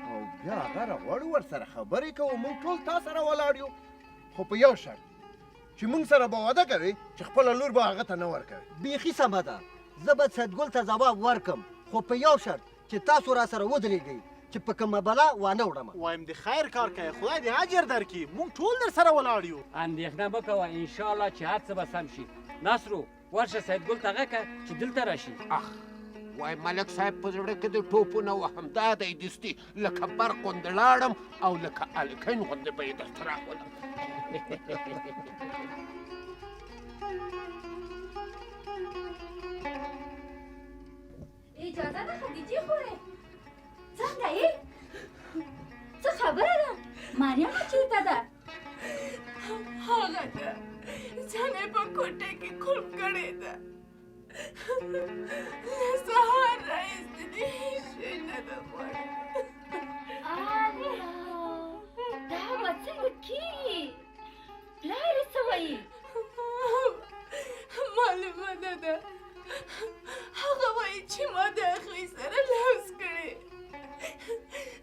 Speaker 3: او بیا هغه راغواړو ورسره خبرې کوو موږ ټول تا سره ولاړ یو خو په یو شرط چې موږ سره به واده کوې چې خپله لور به هغه ته نه ورکوې
Speaker 11: بیخي سمه ده زه به سیدګل ته ځواب ورکړم خو په یو شرط چې تاسو را سره ودرېږئ چې په کومه بلا وانه وړم
Speaker 12: وایم د خیر کار کوي خدای دې اجر درکړي موږ ټول در سره ولاړ یو
Speaker 7: اندېښنه مه کوه انشاءالله چې هر څه به سم شي نصرو ورشه سیدګل ته غږ کړه چې دلته راشي
Speaker 1: اخ وای ملک صاحب په زړه کې د ټوپونه وهم دا دی دستي لکه برق غوندې لاړم او لکه الکین غوندې به یې درته راولم
Speaker 4: اجازه ده خدیجې خورې څنګه یې څه خبره ده مریم چېرته ده
Speaker 9: هغه ده ځان یې په کوټه کې قلف کړې ده له سهار راهیسې دې هېڅ شی نه ده خوړلی
Speaker 4: دا به څنګه کېږي پلار یې څه وایي
Speaker 9: معلومه نه ده هغه وایي چې ما د هغوی سره لوز کړی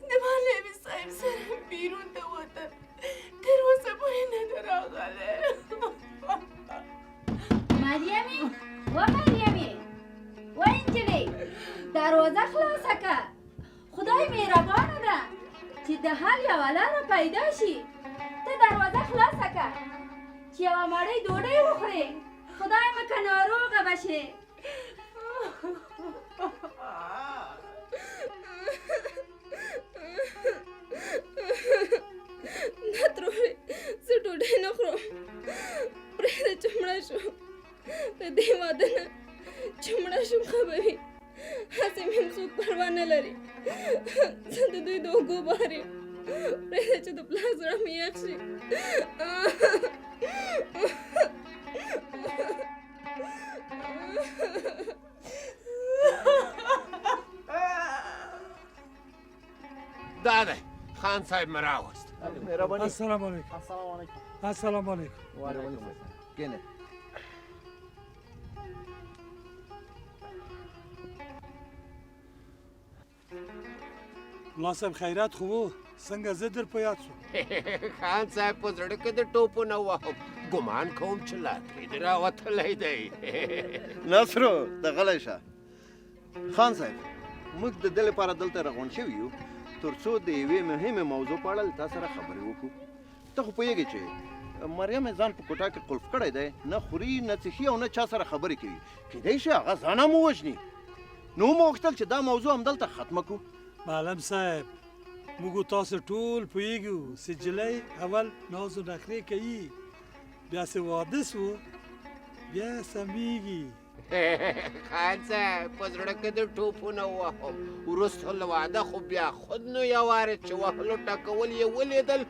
Speaker 9: د معلم صاحب سره بیرون ته وته تر اوسه پورې نه ده راغلی
Speaker 4: مریمې و مریمې و اینجا نجلۍ دروازه خلاصه که خدای مهربانه ده چې د حل یوه لاره پیدا شي ته دروازه خلاصه که چې یوه مړۍ ډوډۍ وخورې خدای مکه ناروغه به شې
Speaker 10: نه ترورې زه ډوډۍ نه خورم پرېږده چې مړه شو د دې واده نه چې مړه شم ښه به وي هسې مې هم څوک پروا نه لري زه د دوی د اوږو بار یم پرېږده چې د پلار زړه مې یخ شي
Speaker 1: دا دی خان صاحب مې راوست
Speaker 8: السلام علیکم السلام علیکم
Speaker 3: کینه
Speaker 8: ملا صاحب خیرات خو و څنګه زه در په یاد شوم
Speaker 1: خان صاحب په زړه کې د ټوپو نه وهم ګمان کوم چې لاټري دې راوتلی دی
Speaker 3: نصرو ته غلی شه خان صاحب موږ د دې لپاره دلته راغونډ شوي یو تر څو د یوې مهمې موضوع په اړه تا سره خبرې وکړو ته خو پوهېږې چې مریم یې ځان په کوټه کې قلف کړی دی نه خوري نه څښي او نه چا سره خبرې کوي کیدای شي هغه ځان هم ووژني نو مو غوښتل چې دا موضوع همدلته ختمه کړو
Speaker 8: معلم صاحب موږ تاسو ټول پوهېږو چې نجلۍ اول ناز و نخرې کوي بیا چې واده سو بیا سمیږي
Speaker 1: خان صاحب په زړه کې د ټوپو نه وهم وروسته له واده خو بیا خود نو یو وارې چې وهلو ټکول یې ولیدل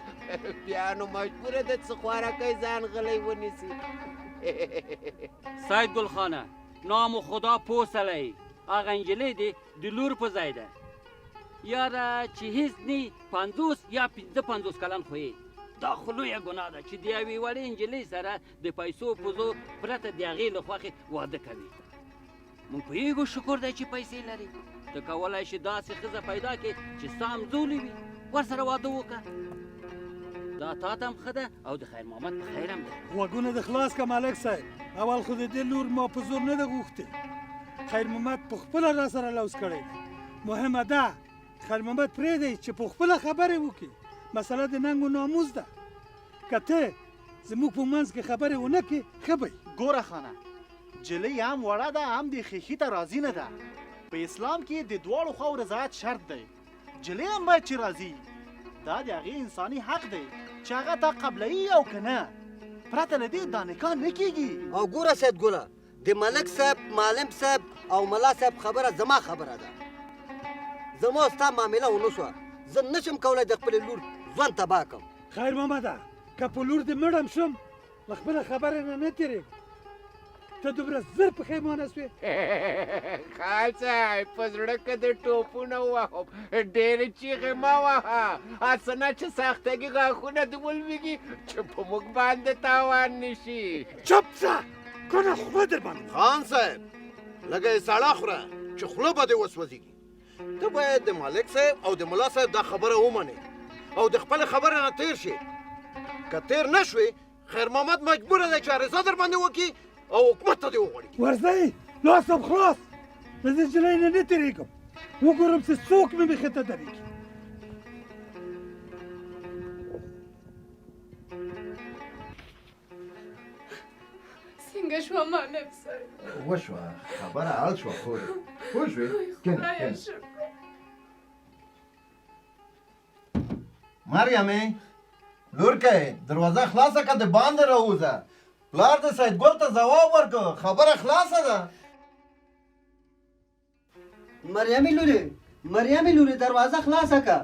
Speaker 1: بیا نو مجبوره ده چې خوارکی ځان غلی ونیسي
Speaker 7: سید ګل خانه نام خدا پوسلی هغه نجلۍ دې د لور په ځای ده یاره چې هیڅ نی 50 یا 55 کلن خو یې دا خو لویه ګناه ده چې د یوې وړې نجلۍ سره د پیسو پوزو پرته د هغې له خوښې واده کوي موږ پوهېږو شکر دی چې پیسې لري ته کولی شي داسې ښځه پیدا کړې چې ستا همزولې وي ورسره واده وکړه دا تا ته هم ښه ده او د خیر محمد په خیر هم ده
Speaker 8: غوږونه د خلاص که ملک صاحب اول خو د دې لور ما په زور نه ده غوښتې خیر محمد په خپله را سره لوز کړی دی مهمه ده خیر محمد پرېږدی چې په خپله خبرې وکړي مسله د ننګ و ناموس ده که ته زموږ په منځ کې خبرې ونه کړې ښه به
Speaker 12: ګوره خانه جلۍ هم وړه ده هم د خیښي ته راضي نه ده په اسلام کې د دواړو خواو رضایت شرط دی جلۍ هم باید چې راضي دا د هغې انساني حق دی چې هغه تا قبلوي او که نه پرته له دې دا نکاح نه کېږي
Speaker 11: او ګوره سید ګله د ملک صاحب معلم صاحب او ملا صاحب خبره زما خبره ده زما ستا معامله ونه شوه زه نشم کولی د خپلې لور ژوند تباه کړم
Speaker 8: خیر محمده که په لور دې مړم شم له خپله خبرې نه تېرېږم ته دومره زر پښیمانه سوې
Speaker 1: خان صاحب په زړه کې د ټوپو نه وهم ډېرې چیغې مه وهه هسې نه چې سختګي غاښونه دې ولوېږي چې په موږ باندې تاوان نه شي
Speaker 8: چپ شه کنه خوله در باندې
Speaker 3: خان صاحب لږه یې ساړه خوره چې خوله به دې وسوځېږي ته باید د مالک صاحب او د ملا صاحب دا خبره ومنې او د خپلې خبرې نه تېر شي که تېر نه شوې خیر محمد مجبوره دی چې عریضه در باندې وکړي او حکومت ته دې وغواړي
Speaker 8: ورځئ لاس هم خلاص له دې نجلۍ نه نه تېرېږم وګورم چې څوک مې مخې ته درېږي
Speaker 9: څنګه شوه معلم صاحب
Speaker 3: وشوه خبره حل شوه خورې پوه شوې
Speaker 9: خدایه شکر
Speaker 3: مریمې لورکۍ دروازه خلاصه که د باندې راوځه پلار د سید ګل ته ځواب ورکړه خبره خلاصه ده
Speaker 11: مریمې لورې دروازه خلاصه که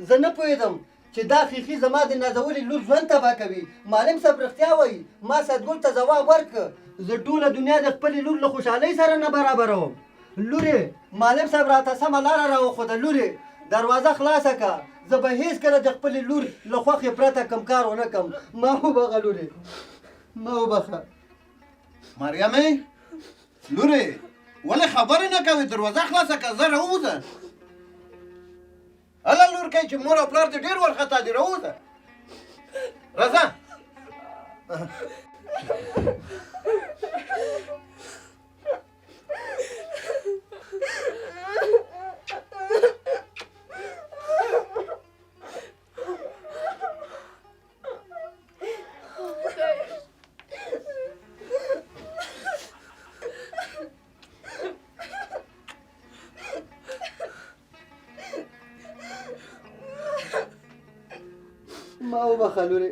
Speaker 11: زه نه پوهېدم چې دا خیښي زما د نازولې لور ژوند تباه کوي معلم صاحب رښتیا وایي ما سید ګل ته ځواب ورکړه زه ټوله دنیا د خپلې لور له خوشحالۍ سره نه برابروم لورې معلم صاحب راته سمه لاره راوښوده لورې دروازه خلاصه که زه به هېڅکله د خپلې لور له خوښې پرته کوم کار ونه کړم ما وبخه لورې ما وبخه
Speaker 3: مریمې لورې ولې خبرې نه کوې دروازه خلاصه که زه راووځه هله لورکۍ چې مور او پلار دې ډېر وارخطا دي راووځه راځه
Speaker 11: وبخه لورې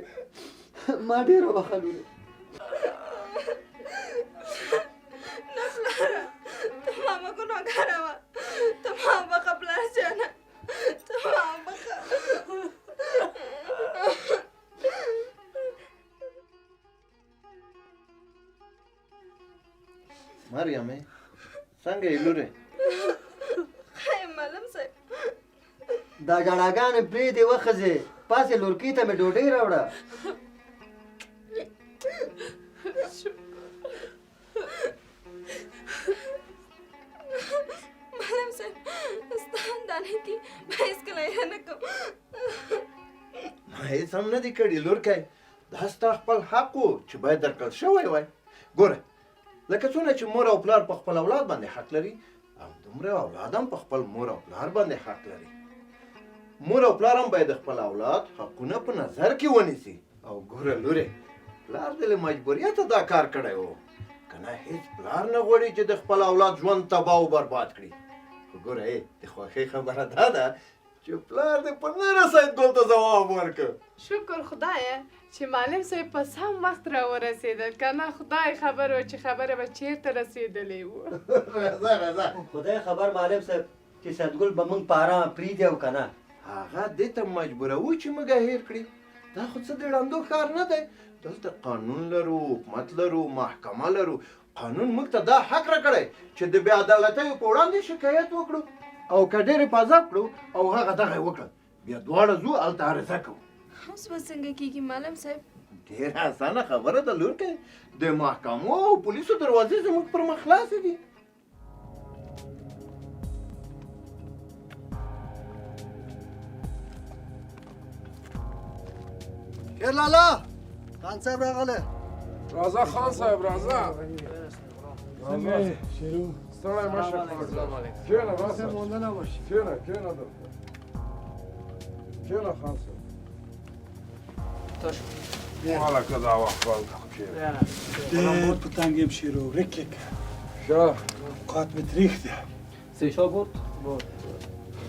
Speaker 11: ما ډېر وبخه لورې
Speaker 10: نه پلاره ته ما ګناهګاره وه ته ما وبخه پلار جانه ته ما وبخه
Speaker 3: مريمې څنګه یې لورې
Speaker 10: خیر معلم صاحب
Speaker 11: دا جړاګانې پرېږدې وښځې پاسې لورکۍ ته مې ډوډۍ راوړه
Speaker 10: معلم صاحب ستا دانې کې به هېڅکله یې نه کوم
Speaker 3: ما هېڅ هم نه دي کړي لورکی دا ستا خپل حق و چې باید درکړل شوی وای ګوره لکه څونه چې مور او پلار په خپل اولاد باندې حق لري او دومره اولاد هم په خپل مور او پلار باندې حق لري مور او پلار هم باید د خپل اولاد حقونه په نظر کې ونیسي او ګوره لورې پلار دې له مجبوریته دا کار کړی و که نه هېڅ پلار نه غواړي چې د خپل اولاد ژوند تباه او برباد کړي خو ګوره د خوښۍ خبره دا ده چې پلار دې په نره سیدګل ته ځواب ورکړ
Speaker 9: شکر خدایه چې معلم صاحب په سم وخت را ورسېدل که نه خدای خبر و چې خبره به چېرته رسېدلې وه
Speaker 11: خدای خبر معلم صاحب چې سیدګل به موږ په ارامه پرېږدي او که نه
Speaker 3: هغه دې ته مجبوروي چې موږ هېر کړي دا خو څه د ړندو ښار نه دی دلته قانون لرو حکومت لرو محکمه لرو قانون موږ ته دا حق راکړی چې د بې عدالتیو په وړاندې شکایت وکړو او که ډېر حفاظت کړو او هغه دغه یې وکړل بیا دواړه ځو هلته عرضه کوو
Speaker 10: اوس به څنګه کېږي معلم صاحب
Speaker 3: ډېره اسانه خبره ده لورکۍ د محکمو او پولیسو دروازې زموږ پر مخ خلاصې دي
Speaker 11: شیر لالا خان صاحب راغلی
Speaker 1: راځه خان صاحب راځه
Speaker 8: څنګه یې شیرو
Speaker 1: ستړی مه شه کښېنه راسه کښېنه دلته کښېنه خان صاحب هلکه دا وخت کښېنه
Speaker 8: ډېر په تنګ یم شیرو ورک یې کړه
Speaker 1: شه
Speaker 8: اوقات مې تریخ دی
Speaker 1: سیشا برد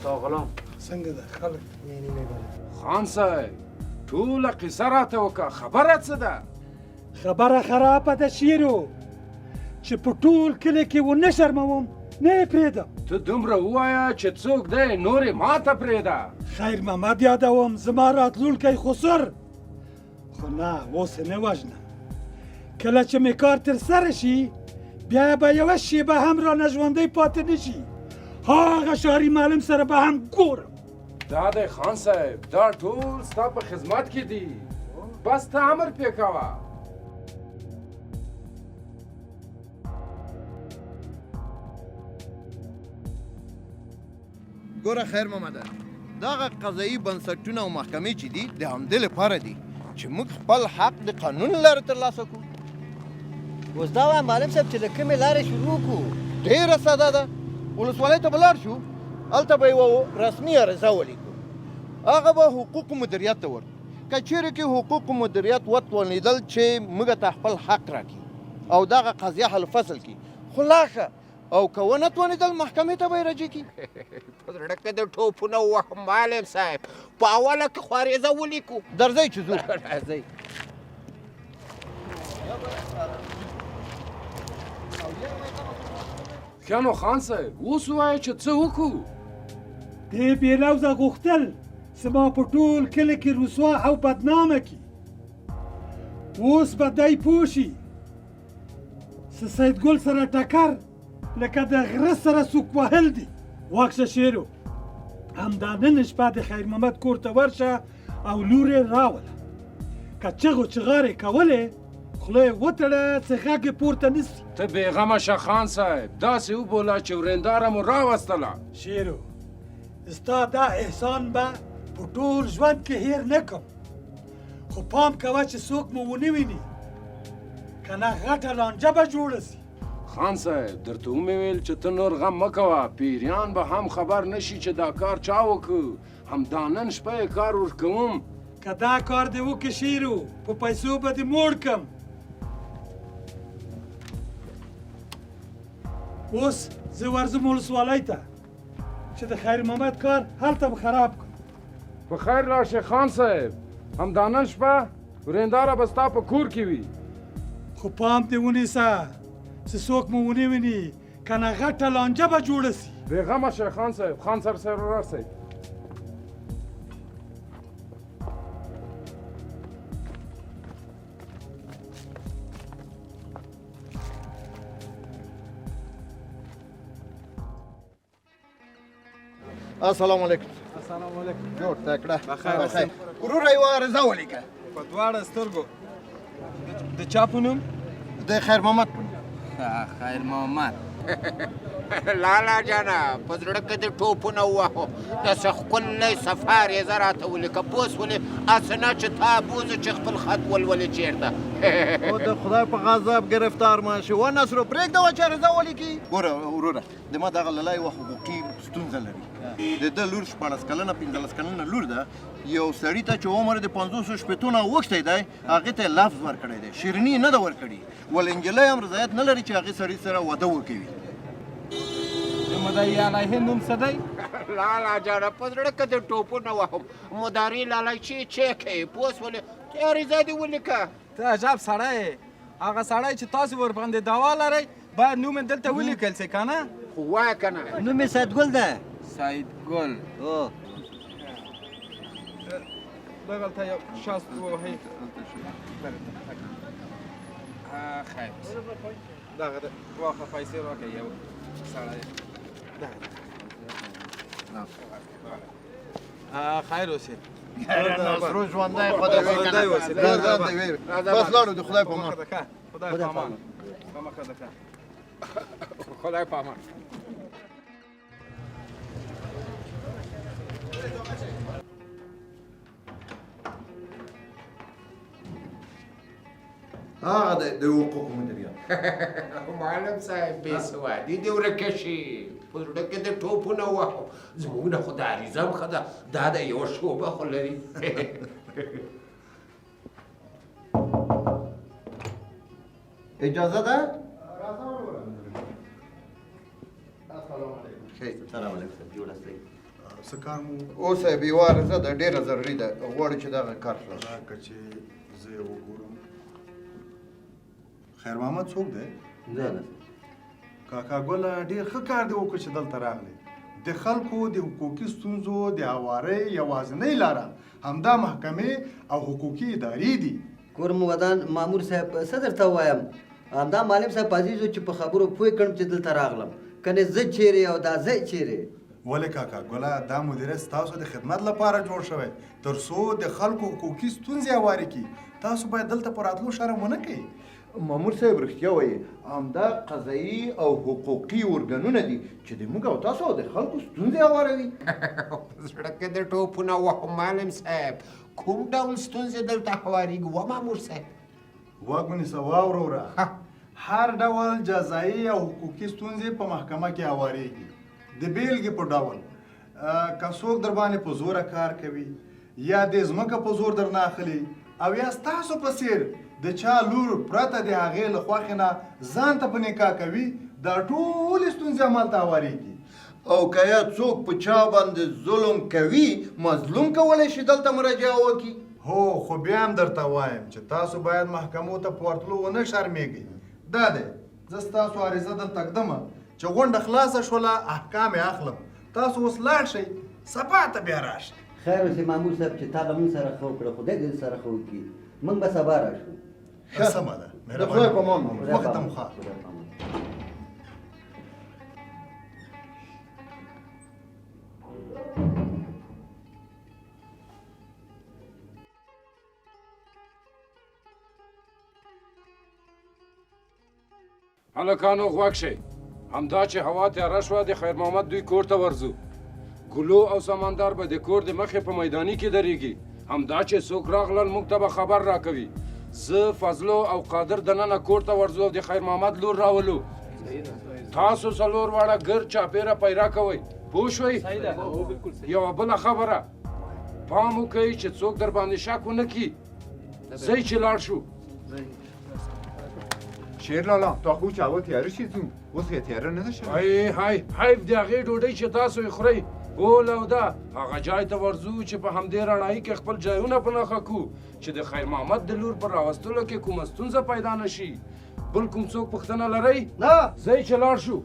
Speaker 1: تا غلام
Speaker 8: څنګه ده خلک
Speaker 1: خان صاحب ټوله قصه راته وکړه خبره څه ده
Speaker 8: خبره خرابه ده شیرو چې په ټول کلي کې ونه شرموم نه یې پرېږدم
Speaker 1: ته دومره ووایه چې څوک دی نور یې ماته پرېږده
Speaker 8: خیر محمد یادوم زما راتلونکی خسر خو نه اوس یې نه وژنم کله چې مې کار ترسره شي بیا به یوه شیبه هم رانه ژوندی پاتې نه شي هغه ښاري معلم سره به هم ګورم
Speaker 1: دا دی خان صاحب دا ټول ستا په خدمت کې دي بس ته امر پې کوه
Speaker 3: ګوره خیر محمده دغه قضایي بنسټونه او محکمې چې دي د همدې لپاره دي چې موږ خپل حق د قانون له لارې ترلاسه کړو
Speaker 11: اوس دا وایم معلم صاحب چې له کومې لارې شروع کړو
Speaker 3: ډېره ساده ده ولسوالۍ ته به لاړ شو هلته به یوه رسمي عرضه ولیکو هغه به حقوقو مدیریت ته ورکړو که چیرې کې حقوقو مدیریت وتوانېدل چې موږ ته خپل حق راکړي او دغه قضیه حل فصل کړي خو لا ښه او که ونه توانېدل محکمې ته به یې رجوع کړي
Speaker 1: په زړه کې د ټوپونه وهم معلم صاحب په اوله کې خو عریضه ولیکو
Speaker 3: درځئ چې ځو
Speaker 1: راځئ ښه نو خان صاحب اوس ووایه چې څه وکړو
Speaker 8: دې بېلوزه غوښتل زما په ټول کلي کې رسوا او بدنامه کړي اوس به دی پوه شي څه سیدګل سره ټکر لکه د غره سره سوک وهل دي واکشه شیرو همدا نن شپه د خیر محمد کور ته ورشه او لور یې راوله که چغو چغارې کولې خوله یې وتړه څه غږ یې پورته نیسي
Speaker 1: ته بېغمه شه خان صاحب داسې وبوله چې ورېنداره مو راوستله
Speaker 8: شیرو ستا دا احسان به په ټول ژوند کې هیر نه کړم خو پام کوه چې څوک مو ونه ویني که نه غټه لانجه به جوړه سي
Speaker 1: خان صاحب درته ومې ویل چې ته نور غم مه کوه پیریان به هم خبر نشي چې دا کار چا وکړ همدا نن شپه یې کار ورکوم
Speaker 8: که دا کار دې وکړې شیرو په پیسو به دې موړ کړم اوس زه ورځم ولسوالۍ ته چې د خیر محمد کار هلته به خراب کړم
Speaker 1: په خیر راشه خان صاحب
Speaker 13: همدا نن شپه ورېنداره به ستا په کور کې وي.
Speaker 8: خو پام دې ونیسه چې څوک مو ونه ویني کنه غټه لانجه به جوړه سي.
Speaker 13: بېغمه شئ خان صاحب، خان صاحب راسئ.
Speaker 3: السلام علیکم.
Speaker 14: السلام علیکم.
Speaker 3: جوړ تکړه.
Speaker 14: بخیر.
Speaker 3: وروره یوه عرضه ولیکه.
Speaker 14: په دواړه سترګو. د چا په نوم؟
Speaker 3: د خیر محمد په نوم.
Speaker 14: خیر محمد.
Speaker 1: لالا جانا په زړه کې دې ټوپونه ووهو داسې ښکلی سفر یې زه راته ولیکه پوه شولې هسې نه چې تا بوځې چې خپل خط ولولې چېرته
Speaker 3: او د خدای په غضب گرفتار ما شي و نصرو پرېږده چې عرضه ولیکي. ګوره وروره د ما دغه لالا یوه حقوقي ستونزه لري. د ده لور 14 کلنه 15 کلنه لور ده. یو سړي ته چې عمر د 500 شپېتو نه اوښتی دی هغې ته یې لفظ ورکړی دی، شیریني نه ده ورکړې. ول نجلۍ هم رضایت نه لري چې هغې سړي سره واده وکوي.
Speaker 14: د مدعي علیه نوم څه دی؟
Speaker 1: لالا جانا په زړه کې دې ټوپونه وهم مداري لالا چې کوي پوه شولې ته عریضه دې ولیکه.
Speaker 14: ته عجب سړی یې. هغه سړی چې تاسو ورباندې دعوا لرئ باید نوم یې دلته ولیکل سي که نه؟
Speaker 1: خو وایه که نه.
Speaker 11: نوم یې سیدګل دی.
Speaker 14: سیدګل.
Speaker 11: هو.
Speaker 14: دغلته یو شاست ووهئ. خیر. دغه واخه پیسې راکړه یو سړی. خیر اوسې.
Speaker 3: نصرو ژوندی خدای وکړي. بس لاړو د خدای په امان.
Speaker 14: خدای په امان.
Speaker 1: خدای په امان.
Speaker 3: هغه دی د حقوقو مدیریت.
Speaker 1: معلم صاحب بې سوادي دې ورکه شي په زړه کې دې ټوپونه وهو زموږ نه خو د عریضه هم ښه ده دا د یوه شوبه خو لري.
Speaker 3: اجازه ده؟
Speaker 11: سلام علیکم. جوړ استئ.
Speaker 3: څه کار مو؟ اوس صاحب یوه عرضه ده ډېره ضروري ده غواړو چې دغه کار خلاص شي.
Speaker 15: که چې زه یې وګورم. خیر محمد څوک دی؟
Speaker 11: زه
Speaker 15: کاکا ګله ډېر ښه کار دی وکړ چې دلته راغلی. د خلکو د حقوقي ستونزو د هوارۍ یوازینۍ لاره همدا محکمې او حقوقي ادارې دي.
Speaker 11: کورم ودان مامور صاحب څه درته ووایم همدا معلم صاحب عزیزو چې په خبرو پوه کړم چې دلته راغلم کنې زه چیرې او دا ځای چیرې.
Speaker 15: ولې کاکا ګله دا مدیریت ستاسو د خدمت لپاره جوړ شوی تر څو د خلکو حقوقي ستونزې هوارې کړي. تاسو باید دلته په راتلو شرم ونه کوئ.
Speaker 3: مامور صاحب رښتیا وایي همدا قضایي او حقوقي ارګانونه دي چې د موږ او تاسو او د خلکو ستونزې هواروي.
Speaker 1: په زړه کې دې ټوپونه وهو معلم صاحب کوم ډول ستونزې دلته هوارېږي و مامور صاحب؟
Speaker 15: غوږ ونیسه واوره وره. هر ډول جزایي او حقوقي ستونزې په محکمه کې هوارېږي. د بیلګې په ډول که څوک در باندې په زوره کار کوي یا د ځمکه په زور درنه اخلي او یا ستاسو په څېر د چا لور پرته د هغې له خوښې نه ځان ته په نکاح کوي دا ټولې ستونزې همالته هوارېږي.
Speaker 3: او که یا څوک په چا باندې ظلم کوي مظلوم کولی شي دلته مراجعه وکړي.
Speaker 15: هو خو بیا هم درته وایم چې تاسو باید محکمو ته په ورتلو ونه شرمېږئ. دا دی زه ستاسو عریضه دلته ږدمه چې غونډه خلاصه شوله احکام یې اخلم. تاسو اوس لاړ شئ سبا ته بیا راشئ.
Speaker 11: خیر اوسې مامور صاحب چې تا له موږ سره ښه وکړه خدای دې سره ښه وکړي. موږ به سبا راشو.
Speaker 15: سمه ده.
Speaker 3: د خدای په امان مامور.
Speaker 15: وخت ته مو ښه.
Speaker 13: هلکانو غوږ شئ همدا چې هوا تیاره شوه د خیر محمد دوی کور ته ورځو. ګلو او سمندر به د کور د مخې په میداني کې درېږي. همدا چې څوک راغلل موږ ته به خبر راکوي. زه فضلو او قادر دننه کور ته ورځو او د خیر محمد لور راولو. تاسو څلور واړه ګرد چاپېره پیدا کوئ پوه شوئ. یوه بله خبره پام وکئ چې څوک در باندې شک ونه کړي. ځئ چې لاړ شو.
Speaker 16: شیر لالا تا خو چې هوا تیاره شي ځو اوس یې تیاره نه ده شوې.
Speaker 13: هی حیف د هغې ډوډۍ چې تاسو یې خورئ بول او دا هغه ځای ته ورځو چې په همدې رڼایي کې خپل ځایونه په نښه کړو چې د خیر محمد د لور په راوستلو کې کومه ستونزه پیدا نه شي. بل کوم څوک پوښتنه لرئ؟
Speaker 6: نه.
Speaker 13: ځئ چې لاړ شو.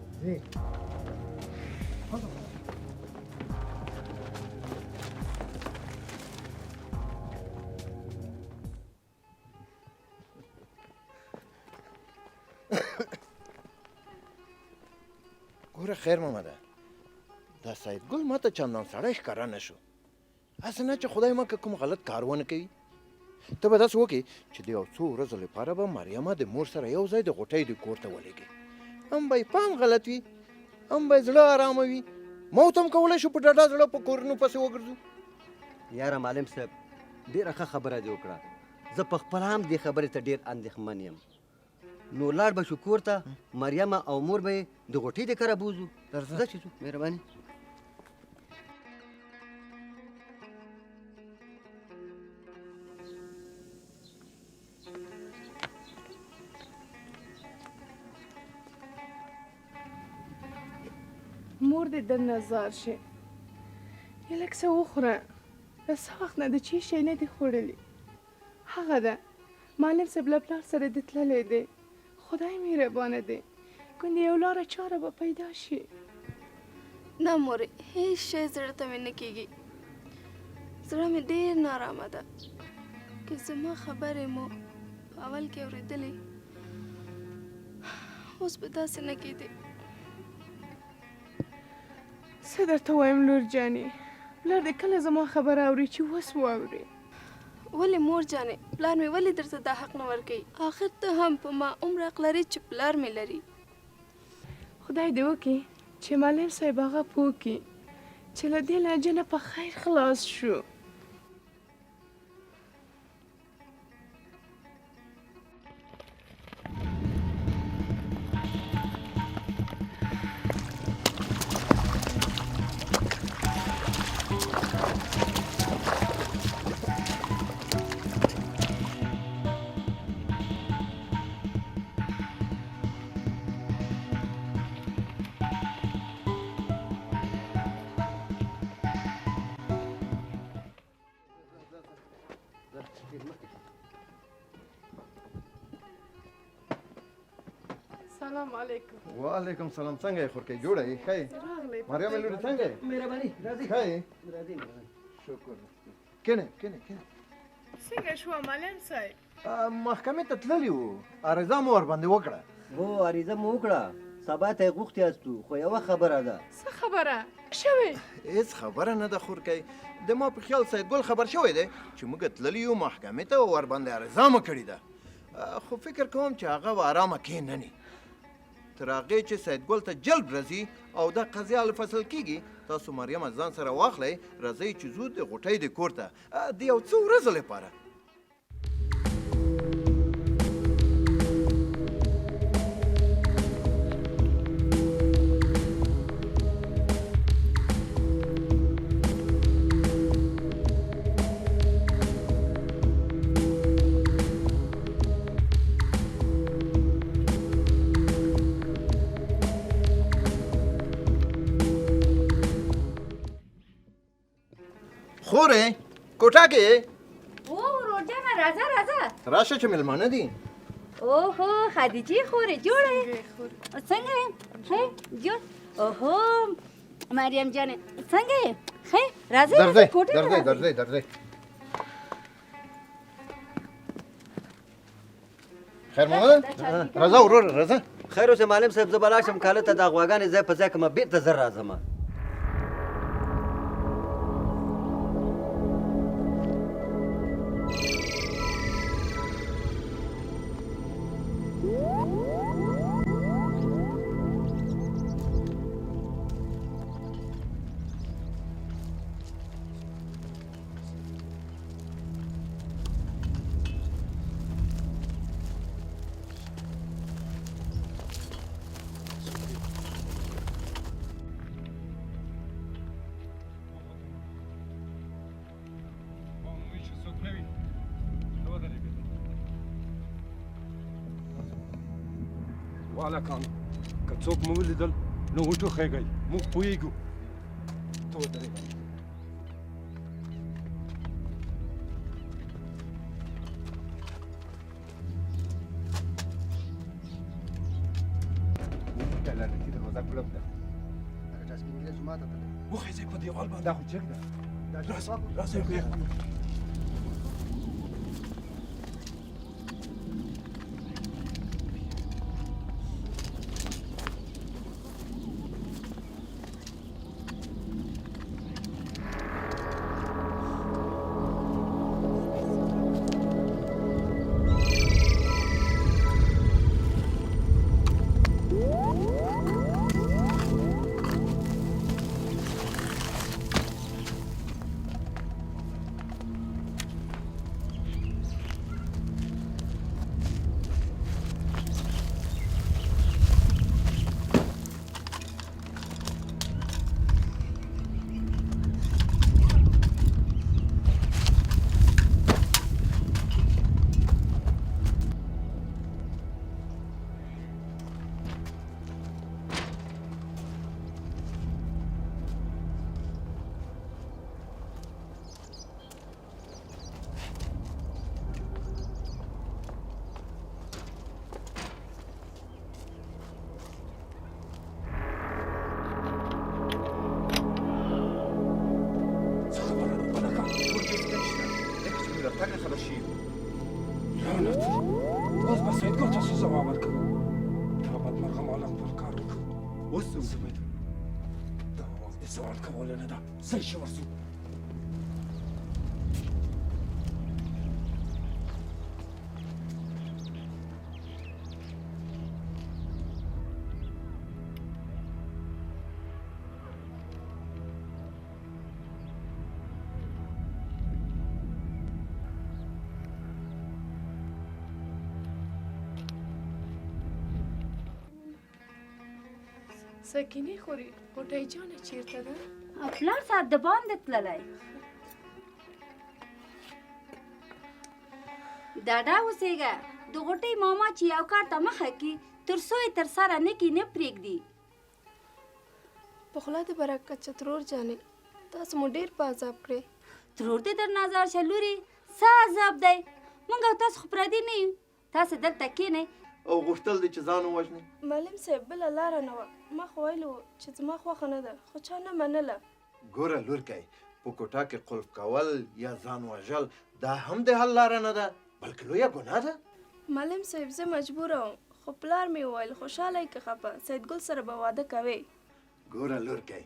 Speaker 3: ګوره خیر محمده، دا سید ګل ماته چندان سړی ښکاره نه شو. هسې نه چې خدای مکه کوم غلط کار ونه کوي. ته به داسې وکړې چې د یو څو ورځو لپاره به مریمه د مور سره یو ځای د غوټۍ د کور ته ولېږې. هم به یې پام غلط وي، هم به یې زړه ارامه وي. موت هم کولی شو په ډاډه زړه په کورونو پسې وګرځو.
Speaker 11: یاره معلم صاحب ډېره ښه خبره دې وکړه. زه په خپله هم دې خبرې ته ډېر اندېښمن یم. نو لاړ به شو کور ته، مریم او مور به یې د غوټۍ د کره بوځو. ځه چې ځو، مهرباني.
Speaker 9: مور دې درنه زار شي. یا لږ څه وخوره. له څه وخت نه د چی شی نه دي خوړلي. هغه ده معلم صاحب له پلار سره دې تللی دی. خدای مهربانه دی. ګوندې یو لاره چاره به پیدا شي.
Speaker 10: نه مورې، هیڅ شی زړه ته مې نه کېږي. زړه مې ډېر نارامه ده. که زما خبرې مو په اول کې اورېدلې، اوس به داسې نه کېدې.
Speaker 9: څه درته وایم لور جانې، پلار دې کله زما خبره اوري چې اوس واوري.
Speaker 10: ولې مور جانې، پلار مې ولې درته دا حق نه ورکوي؟ آخر ته هم په ما عمر حق لري چې پلار مې لري.
Speaker 9: خدای دې وکړي چې معلم صاحب هغه پوه کړي چې له دې لانجې نه په خیر خلاص شو. سلام علیکم.
Speaker 3: وعلیکم سلام. څنګه یې خورکۍ؟ جوړه یې؟ ښه یې؟
Speaker 9: راغلی.
Speaker 3: مریم لورې څنګه یې؟
Speaker 11: مهرباني، راځئ.
Speaker 3: ښه یې؟
Speaker 11: راځئ.
Speaker 3: شکر. کینه کینه کینه.
Speaker 9: څنګه شوه معلم صاحب؟
Speaker 3: محکمې ته تللي وو، عریضه مو ورباندې وکړه.
Speaker 11: هو عریضه مو وکړه، سبا ته یې غوښتي یاستو، خو یوه خبره ده.
Speaker 9: څه خبره شوې؟
Speaker 3: هېڅ خبره نه ده خورکۍ. د ما په خیال سید ګل خبر شوی دی چې موږ تللي یو محکمې ته، ورباندې عریضه مو کړې ده. خو فکر کوم چې هغه به ارامه کښېنني تر هغې چې سید ګل ته جلب راځي او دا قضیه حل فصل کېږي. تاسو مریم از ځان سره واخلئ، راځئ چې ځو د غوټۍ د کور ته د یو څو ورځو لپاره. خورې کوټه کې
Speaker 4: او ورور جانه راځه راځه.
Speaker 3: راشه چې مېلمانه دي.
Speaker 4: اوهو خدیجې خورې جوړه یې؟ څنګه یې؟ ښه جوړ. اوهو مریم جانې څنګه یې؟ ښه راځئ
Speaker 3: درځئ
Speaker 4: کوټې ته
Speaker 3: درځئ
Speaker 4: راځئ.
Speaker 3: درځئ درځئ. خیر محمده، راځه وروره راځه.
Speaker 11: خیر اوسې معلم صاحب، زه به لاړ شم کاله ته دا غواګانې ځای په ځای کړمه، بېرته زر راځمه.
Speaker 13: والکان که څوک مو ولیدل نو وټوخېږئ، موږ پوهېږو. ته
Speaker 3: ودرېږه.
Speaker 1: لعنتي دروازه کلب ده.
Speaker 6: زما ته
Speaker 1: وخېځئ په دیوال باندې.
Speaker 13: دا خو چک ده.
Speaker 1: راسئ پرېږده.
Speaker 13: اوس به سیدګل ته څه ځواب ورکوو؟ دغه بدمرغه مالک پر کار وکړو. اوس څه وکړو؟ دغه وخت د سوال کولو نه ده، ځئ چې ورځو.
Speaker 9: سکینې خوري غوټۍ جانه چیرته ده؟
Speaker 4: پلار صاحب د باندې تللی. ډاډه اوسېږه، د غوټۍ ماما چې یو کار ته مخه کړي تر څو یې تر سره نه کړي نه پرېږدي.
Speaker 9: پخلا د برکت چې ترور جانې تاسو مو ډېر په عذاب کړې.
Speaker 4: ترور دې در نظر شه لورې، څه عذاب دی؟ موږ او تاسو خو پردي نه یو. تاسو دلته کښېنئ
Speaker 3: او غوښتل دې چې ځان ووژنې.
Speaker 9: معلم صاحب بله لاره نه وه. ما خو ویلي وو چې زما خوښه نه ده، خو چا نه منله.
Speaker 3: ګوره لورکی، په کوټه کې قلف کول یا ځان وژل دا هم د حل لاره نه ده، بلکې لویه ګناه ده.
Speaker 9: معلم صاحب زه مجبوره وم، خو پلار مې وویل خوشحاله یې که خفه سیدګل سره به واده کوې.
Speaker 3: ګوره لورکی،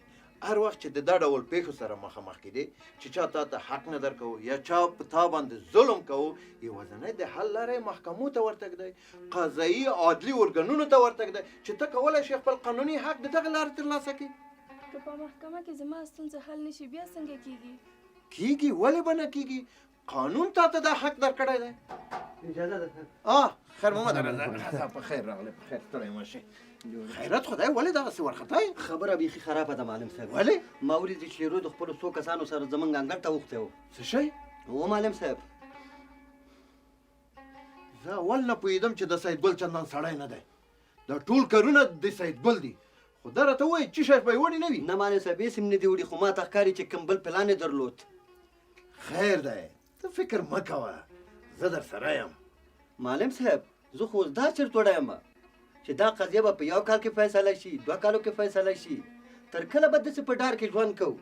Speaker 3: هر وخت چې د دا ډول پیښو سره مخامخ کېدې چې چا تا ته حق نه درکوو یا چا په تا باندې ظلم کوو، یوازینی د حل لاره یې محکمو ته ورتګ دی، قضایي عادلي ارګانونو ته ورتګ دی چې ته کولی شې خپل قانوني حق د دغه لارې ترلاسه کړې.
Speaker 9: که په محکمه کې زما ستونزه حل نه شي بیا څنګه کېږي؟
Speaker 3: کېږي، ولې به نه کېږي؟ قانون تا ته دا حق درکړی دی.
Speaker 6: اجازه ده.
Speaker 3: خیر محمد راځه. په خیر راغلی، په خیر ستړی مه شې. خیرت خدای ولې دغسې وارخطا یې؟
Speaker 11: خبره بیخي خرابه ده معلم صاحب.
Speaker 3: ولې؟
Speaker 11: ما ولیدې چې شیرو د خپلو څو کسانو سره زموږ انګړ ته اوښتی و.
Speaker 3: څه شی؟
Speaker 11: و معلم صاحب،
Speaker 3: زه اول نه پوهېدم چې د سیدګل چندان سړی نه دی. دا ټول کارونه د سیدګل دي، خو دا راته ووایي چې شی به یې وړي نه وي.
Speaker 11: نه معلم صاحب هېڅ هم نه دي وړي، خو ما ته ښکاري چې کوم بل پلان یې درلود.
Speaker 3: خیر دی، ته فکر مه کوه، زه در سره یم.
Speaker 11: معلم صاحب زه خو اوس دا چرت وړی یم چې دا قضیه به په یو کال کې فیصله شي، 2 کالو کې فیصله شي. تر کله به داسې په ډار کې ژوند کوو؟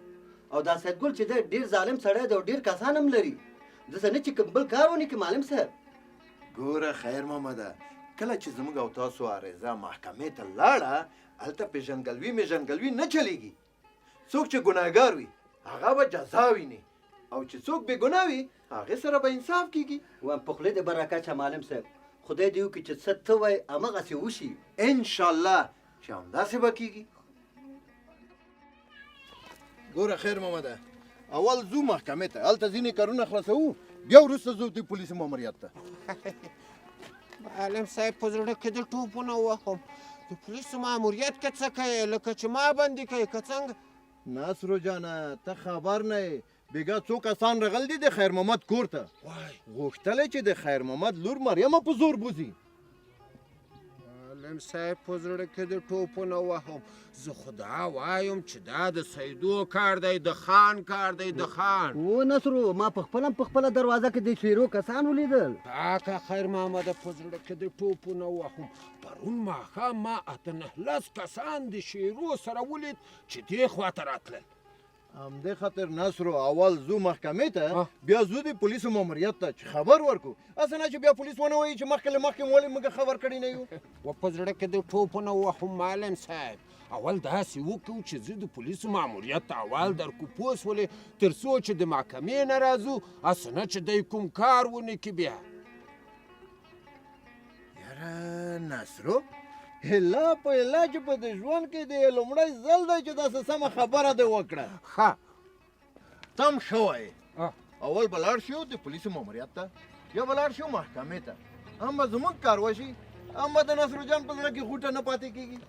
Speaker 11: او دا سیدګل چې دی ډېر ظالم سړی دی او ډېر کسان هم لري. داسې نه چې کوم بل کار ونه کړي معلم صاحب.
Speaker 3: ګوره خیر محمده، کله چې زموږ او تاسو عریضه محکمې ته لاړه، هلته پیژندګلوي نه چلیږي. څوک چې ګناهګار وي هغه به جزا ویني، او چې څوک بې ګناه وي هغې سره به انصاف کېږي.
Speaker 11: وایم په خولې دې برکت شه معلم صاحب، خدای دې وکړي چې څه ته وایې همغسې وشي.
Speaker 3: انشاءالله چې همداسې به کېږي. ګوره خیر محمده، اول ځو محکمې ته، هلته ځینې کارونه خلاصوو، بیا وروسته ځو د پولیسو ماموریت ته.
Speaker 1: معلم صاحب په زړه کې د ټوپونه وهم، د پولیسو ماموریت کې څه کوې؟ لکه چې ما بندي کوې که څنګه؟
Speaker 3: ناصرو جانه ته خبر نه یې، بیګا څو کسان رغل دي د خیر محمد کور ته، غوښتل چې د خیر محمد لور مریمه په زور بوځي.
Speaker 1: معلم صاحب په زړه کې د ټوپونه وهم زه خو دا وایم چې دا د سیدو کار دی د خان کار دی د خان
Speaker 11: و نصرو ما په خپله دروازه کې د شیرو کسان ولیدل
Speaker 1: پاکه خیر محمده په زړه کې د ټوپونه وهم پرون ماښام ما 18 کسان د شیرو سره ولید چې دې خواته راتلل
Speaker 3: همدې خاطر نصرو اول زو محکمې ته بیا زو د پولیسو ماموریت ته چې خبر ورکو اسنه چې بیا پولیس ونه وایي چې مخکې مولې موږ خبر کړی نه یو
Speaker 1: و په زړه کې د ټوپونه وهم معلم صاحب اول داسې وکړو چې زه د پولیسو ماموریت ته اول در کوپوس ولې تر څو چې د محکمې نه راځو اسنه چې دی کوم کار ونه کړي بیا
Speaker 3: یاره نصرو هلا په هلا چې په د ژوند کې د لومړی ځل دی چې داسې سمه خبره دې وکړه
Speaker 1: ښه
Speaker 3: تم شوی اول به لاړ شو د پولیسو ماموریت ته یا به لاړ شو محکمې ته هم به زموږ کار وشي هم به د نصرو جان په زړه کې غوټه نه پاتې کېږي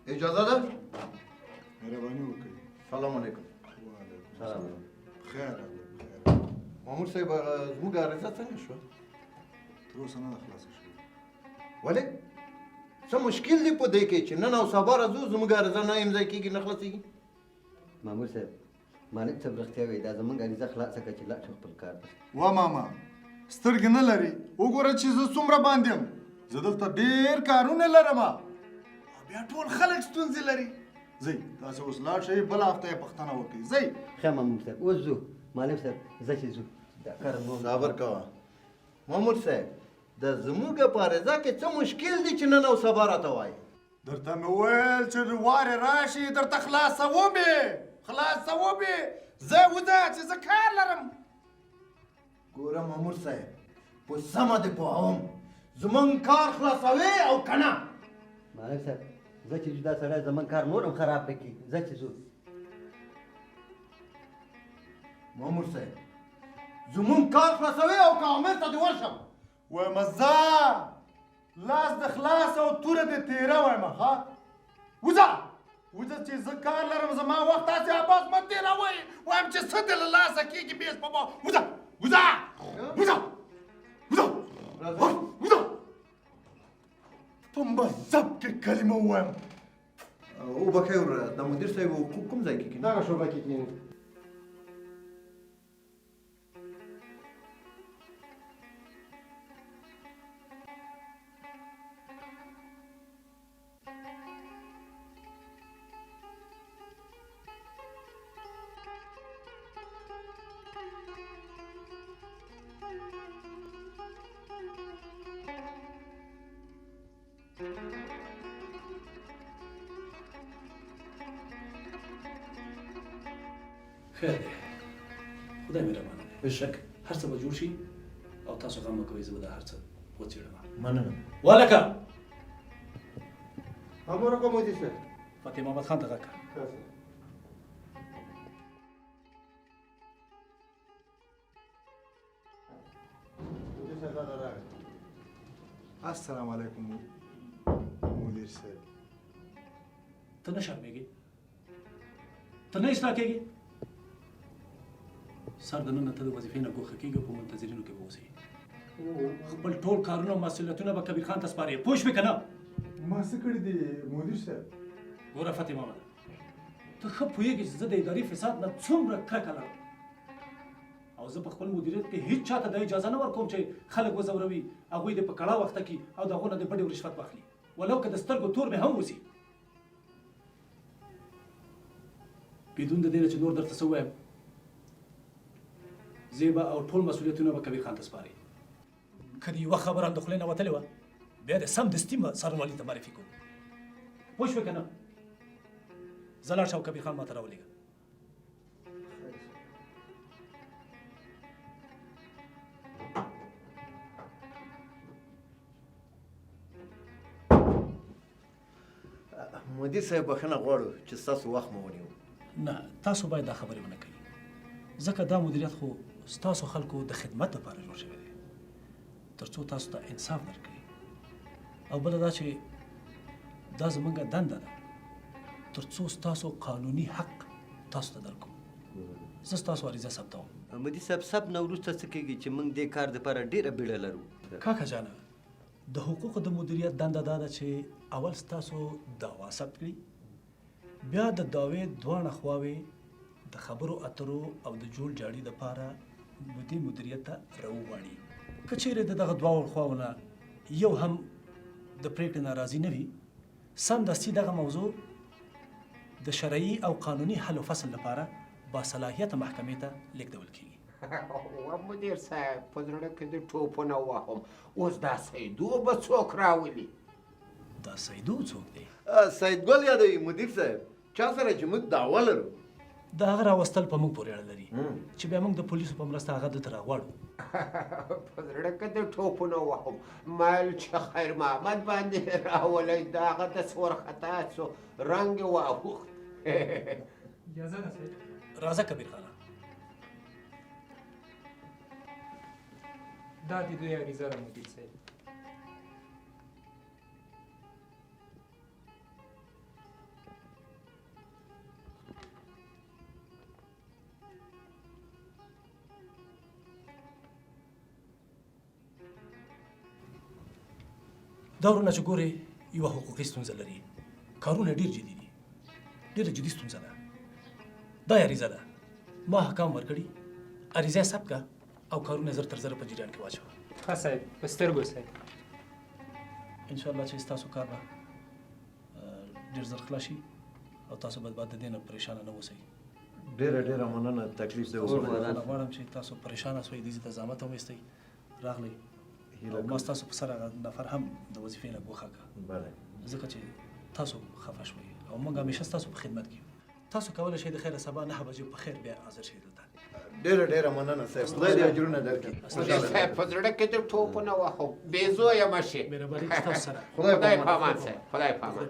Speaker 3: اجازه ده
Speaker 15: مهرباني وکړئ
Speaker 3: سلام علیکم
Speaker 15: سلام خیر
Speaker 3: مامور صاحب زموږ عریضه څنګه شوه
Speaker 15: تر اوسه نه ده خلاصه شوې
Speaker 3: ولې څه مشکل دی په دې کې چې نن او سبا راځو زموږ عریضه نه امضا کېږي نه خلاصېږي
Speaker 11: مامور صاحب مالک صاحب رښتیا وایي دا زموږ عریضه خلاصه کړه چې لاړ شو خپل کار ته.
Speaker 15: وا ماما سترګې نه لري وګوره چې زه څومره باندې یم زه دلته ډېر کارونه لرم بیا ټول خلک ستونزې لري ځئ تاسې اوس لاړ شئ بله هفته یې پوښتنه وکړئ ځئ
Speaker 11: ښه مامور صاحب اوس ځو معلم صاحب ځه چې ځو دا کار
Speaker 3: صبر کوه مامور صاحب د زموږ په عریضه کې څه مشکل دی چې نن او سبا راته وایي
Speaker 15: درته مې ویل چې وارې راشي درته خلاصوم یې زه وځه چې زه کار لرم
Speaker 3: ګوره مامور صاحب په سمه دې پوهوم زموږ کار خلاصوي او که نه
Speaker 11: معلم صاحب ځه چې ځو دا سړی زموږ کار نور هم خراب نه کړي ځه چې ځو
Speaker 3: مامور صاحب زموږ کار خلاصوي او که عامل ته دې ورشم
Speaker 15: وایم ځه لاس د خلاص او توره دې تېره وایم ښه وځه چې زه کار لرم زما وخت تاسې عباس مه تېروئ وایم چې څه دې له لاسه کېږي بېس په ما وځه په مذهب کې کلمه ووایم
Speaker 3: وبخیر د مدیر صاحب کوم ځای کې کېني
Speaker 5: دغه شعبه کې کېني
Speaker 16: خیر دی خدای مهربانه دی بېشک هر څه به جوړ شي او تاسو غم مه کوئ زه به دا هر څه وڅېړم
Speaker 3: مننه
Speaker 16: والکه
Speaker 5: خبره کوم مدیر صاحب
Speaker 16: فتح محمد خان ته غږ کړه
Speaker 15: السلام علیکم مدیر صاحب
Speaker 16: ته نه شرمېږې ته نه اصلاح کېږې سر دننه ته د وظیفې نه ګوښه کېږي او په منتظرینو کې به اوسې خپل ټول کارونه او مسؤلیتونه به کبیر خان ته سپارې پوه شوې که نه
Speaker 15: ما څه کړي دي مدیر صاحب
Speaker 16: ګوره فتح محمد ته ښه پوهېږې چې زه د اداري فساد نه څومره کرکه لرم او زه په خپل مدیریت کې هیڅ چاته دا اجازه نه ورکوم چې خلک وځوروي هغوی دې په کړه وخته کې او د هغو نه د بډې رشوت واخلي ولو که د سترګو تور مې هم وسي بدون د دې نه چې نور درته څه ووایم زیبا او ټول مسؤلیتونه به کبیر خان ته سپاري که د یوه خبره هم د خولې نه وتلې وه بیا د سمدستي به څارنوالي ته معرفي کوم پوه شوې که نه زه لاړ شه او کبیر خان ما ته راولېږه
Speaker 3: مدیر صاحب بخښنه غواړو چې ستاسو وخت مو ونیو
Speaker 16: نه تاسو باید دا خبرې ونه کوئ ځکه دا مدیریت خو ستاسو خلکو د خدمت لپاره جوړ شوی دی تر څو تاسو ته انصاف درکړي او بله دا چې دا زموږ دنده ده تر څو ستاسو قانوني حق تاسو ته درکړو زه ستاسو عریضه ثبتوم
Speaker 11: مدیر صاحب سب نه وروسته څه کېږي چې موږ دې کار دپاره ډېره بیړه لرو
Speaker 16: کاکا جانه د حقوقو د مدیریت دنده دا ده چې اول ستاسو دعوا ثبت کړي بیا د دعوې دواړه خواوې د خبرو اترو او د جوړ جاړي دپاره دې مدیریت ته راوغواړي که چیرې د دغه دواړو خواو نه یو هم د پرېکړې نه راضي نه وي سمدستي دغه موضوع د شرعي او قانوني حل و فصل لپاره باصلاحیته محکمې ته لیږدول کیږي
Speaker 1: و مدیر صاحب په زړه کې د ټوپونه وهم اوس دا سیدو به څوک راولي
Speaker 16: دا سیدو څوک دی
Speaker 3: سید ګل یادوي مدیر صاحب چا سره چې موږ دعوه لرو
Speaker 16: د هغه راوستل په موږ پورې اړه لري چې بیا موږ د پولیسو په مرسته هغه دلته راغواړو
Speaker 1: په زړه کې د ټوپونه وهم مایل چې خیر محمد باندې راولی د هغه داسې ورخطا شو رنګ یې واوښت
Speaker 16: اجازه ده صاحب راځه کبیر خانه
Speaker 17: دا د دوی عریضه ده مدیر صاحب
Speaker 16: دا ورونه چې ګورې یوه حقوقي ستونزه لري کارونه ډېر جدي دي ډېره جدي ستونزه ده دا یې عریضه ده ما حکام ورکړي عریضه ثبت کا او کارونه زر تر زر په جریان کې واچوه.
Speaker 17: ښه صاحب په سترګو صاحب.
Speaker 16: ان شاء الله چې ستاسو کار به ډېر زر خلاص شي او تاسو به بعد د دې نه پریشانه نه اوسئ.
Speaker 3: ډېره مننه تکلیف دې وکړ.
Speaker 16: غواړم چې تاسو پریشانه شوئ دې ته زحمت هم وایستئ راغلی او ما ستاسو په سر هغه نفر هم د وظیفې نه ګوښه کړه ځکه چې تاسو خفه شوئ او موږ همیشه ستاسو په خدمت کې یو. تاسو کولی شئ د خیره سبا 9 بجې په خیر بیا حاضر شئ دلته.
Speaker 3: ډېره مننه صاحب. خدای دې اجرونه درکړي.
Speaker 1: صاحب په زړه کې دې ټوپونه وهو بېزویه مه شې.
Speaker 16: مهرباني ستاسو سره.
Speaker 1: خدای په امان صاحب خدای په امان.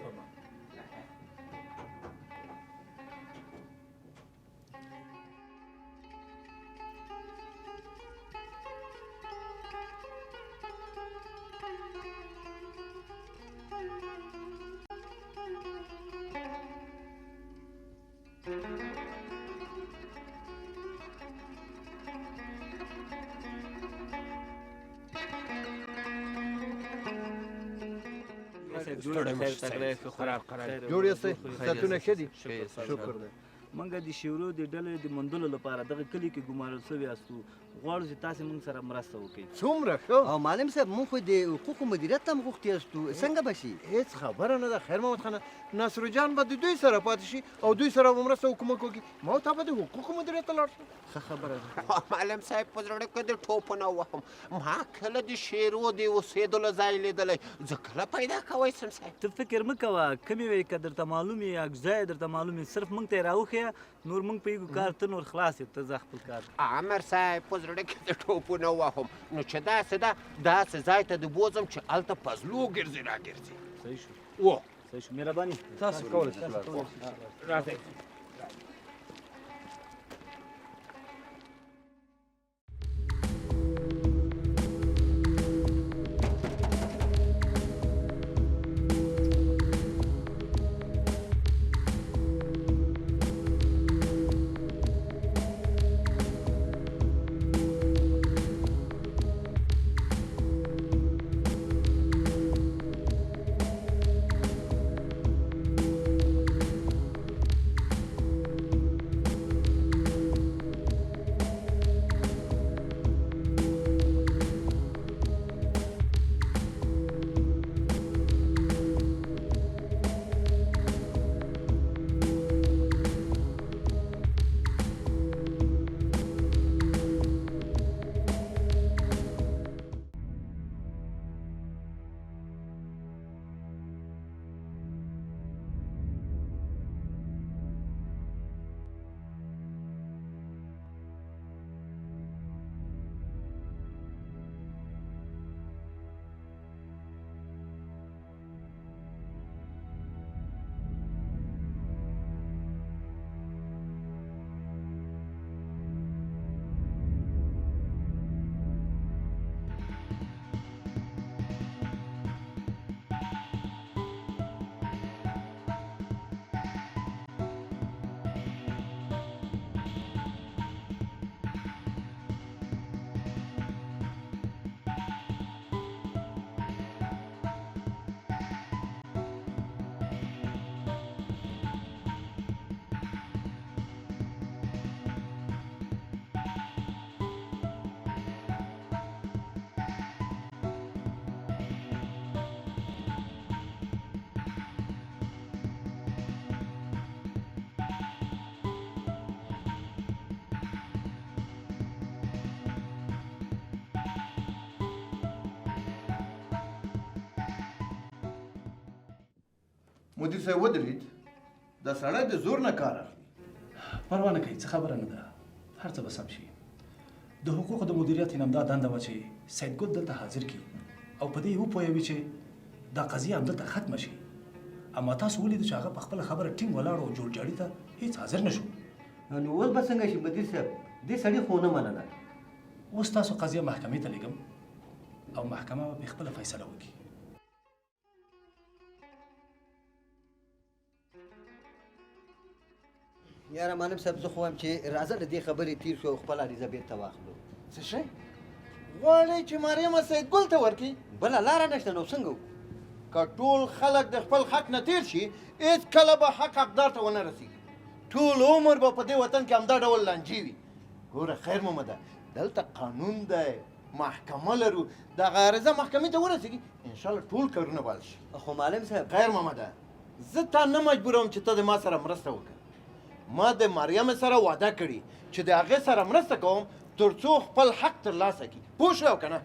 Speaker 3: جوړ یاستئ؟ صحتونه ښه دي؟ شکر دی.
Speaker 18: موږ د شیورو د ډلې د موندلو لپاره دغه کلي کې ګمارل شوي یاستو غواړو چې تاسې موږ سره مرسته وکړئ.
Speaker 11: څومره ښه. او معلم صاحب موږ خو د حقوقو مدیریت ته هم غوښتي یاستو څنګه به شي؟
Speaker 3: هېڅ خبره نه ده خیر محمد خانه. ناصر جان به د دوی سره پاتې شي او دوی سره به مرسته حکومت وکړي. ما او تا به د حقوقو مدیریت ته لاړ شو.
Speaker 11: ښه خبره ده.
Speaker 1: معلم صاحب په زړه کې دې ټوپونه وهم. ما کله د شیرو د اوسېدلو ځای لیدلی زه کله پیدا کوی سم صاحب.
Speaker 18: ته فکر مه کوه کمې وی که درته معلوم یې اجزا یې درته معلوم یې صرف موږ ته یې راوښیه نور موږ پوهېږو کار ته نور خلاص یې ته ځه خپل کار.
Speaker 1: امر صاحب په زړه کې د ټوپونه وهم نو چې داسې ده داسې ځای ته د بوځم چې هلته پزلو ګرځي راګرځي.
Speaker 18: صحیح شو.
Speaker 1: و
Speaker 18: صحیح شو. مهرباني
Speaker 3: تاسو کولی شئ
Speaker 1: راځئ.
Speaker 3: مدیر صاحب ودرېد. دا سړی د زور نه کار اخلي.
Speaker 16: پروا نه کوي څه خبره نه ده هر څه به سم شي. د حقوقو د مدیریت یې همدا دنده وه چې سیدګل دلته حاضر کړي او په دې وپوهوي چې دا قضیه همدلته ختمه شي. اما تاسو ولیدو چې هغه په خپله خبره ټینګ ولاړ او جوړجاړي ته هېڅ حاضر نه شو.
Speaker 11: نو اوس به څنګه شي مدیر صاحب؟ دې سړي خو ونه منله.
Speaker 16: اوس تاسو قضیه محکمې ته لېږم او محکمه به خپله فیصله وکړي.
Speaker 11: یاره معلم صاحب زه خو وایم چې راځه له دې خبرې تېر شو او خپله عریضه بېرته واخلو.
Speaker 3: څه شی؟ غواړئ چې مریم سیدګل ته ورکړي؟
Speaker 11: بله لاره نشته نو څنګه وکړو؟
Speaker 3: که ټول خلک د خپل حق نه تېر شي هېڅ کله به حق حقدار ته ونه رسېږي. ټول عمر به په دې وطن کې همدا ډول لانجې وي. ګوره خیر محمده، دلته قانون دی، محکمه لرو، دغه عرضه محکمې ته ورسېږي انشاءالله ټول کارونه بال شي.
Speaker 11: خو معلم صاحب
Speaker 3: خیر محمده، زه تا نه مجبوروم چې ته د ما سره مرسته وکړه. ما د مریم سره وعده کړې چې د هغې سره مرسته کوم تر څو خپل حق ترلاسه کړي. پوه شوې او که نه؟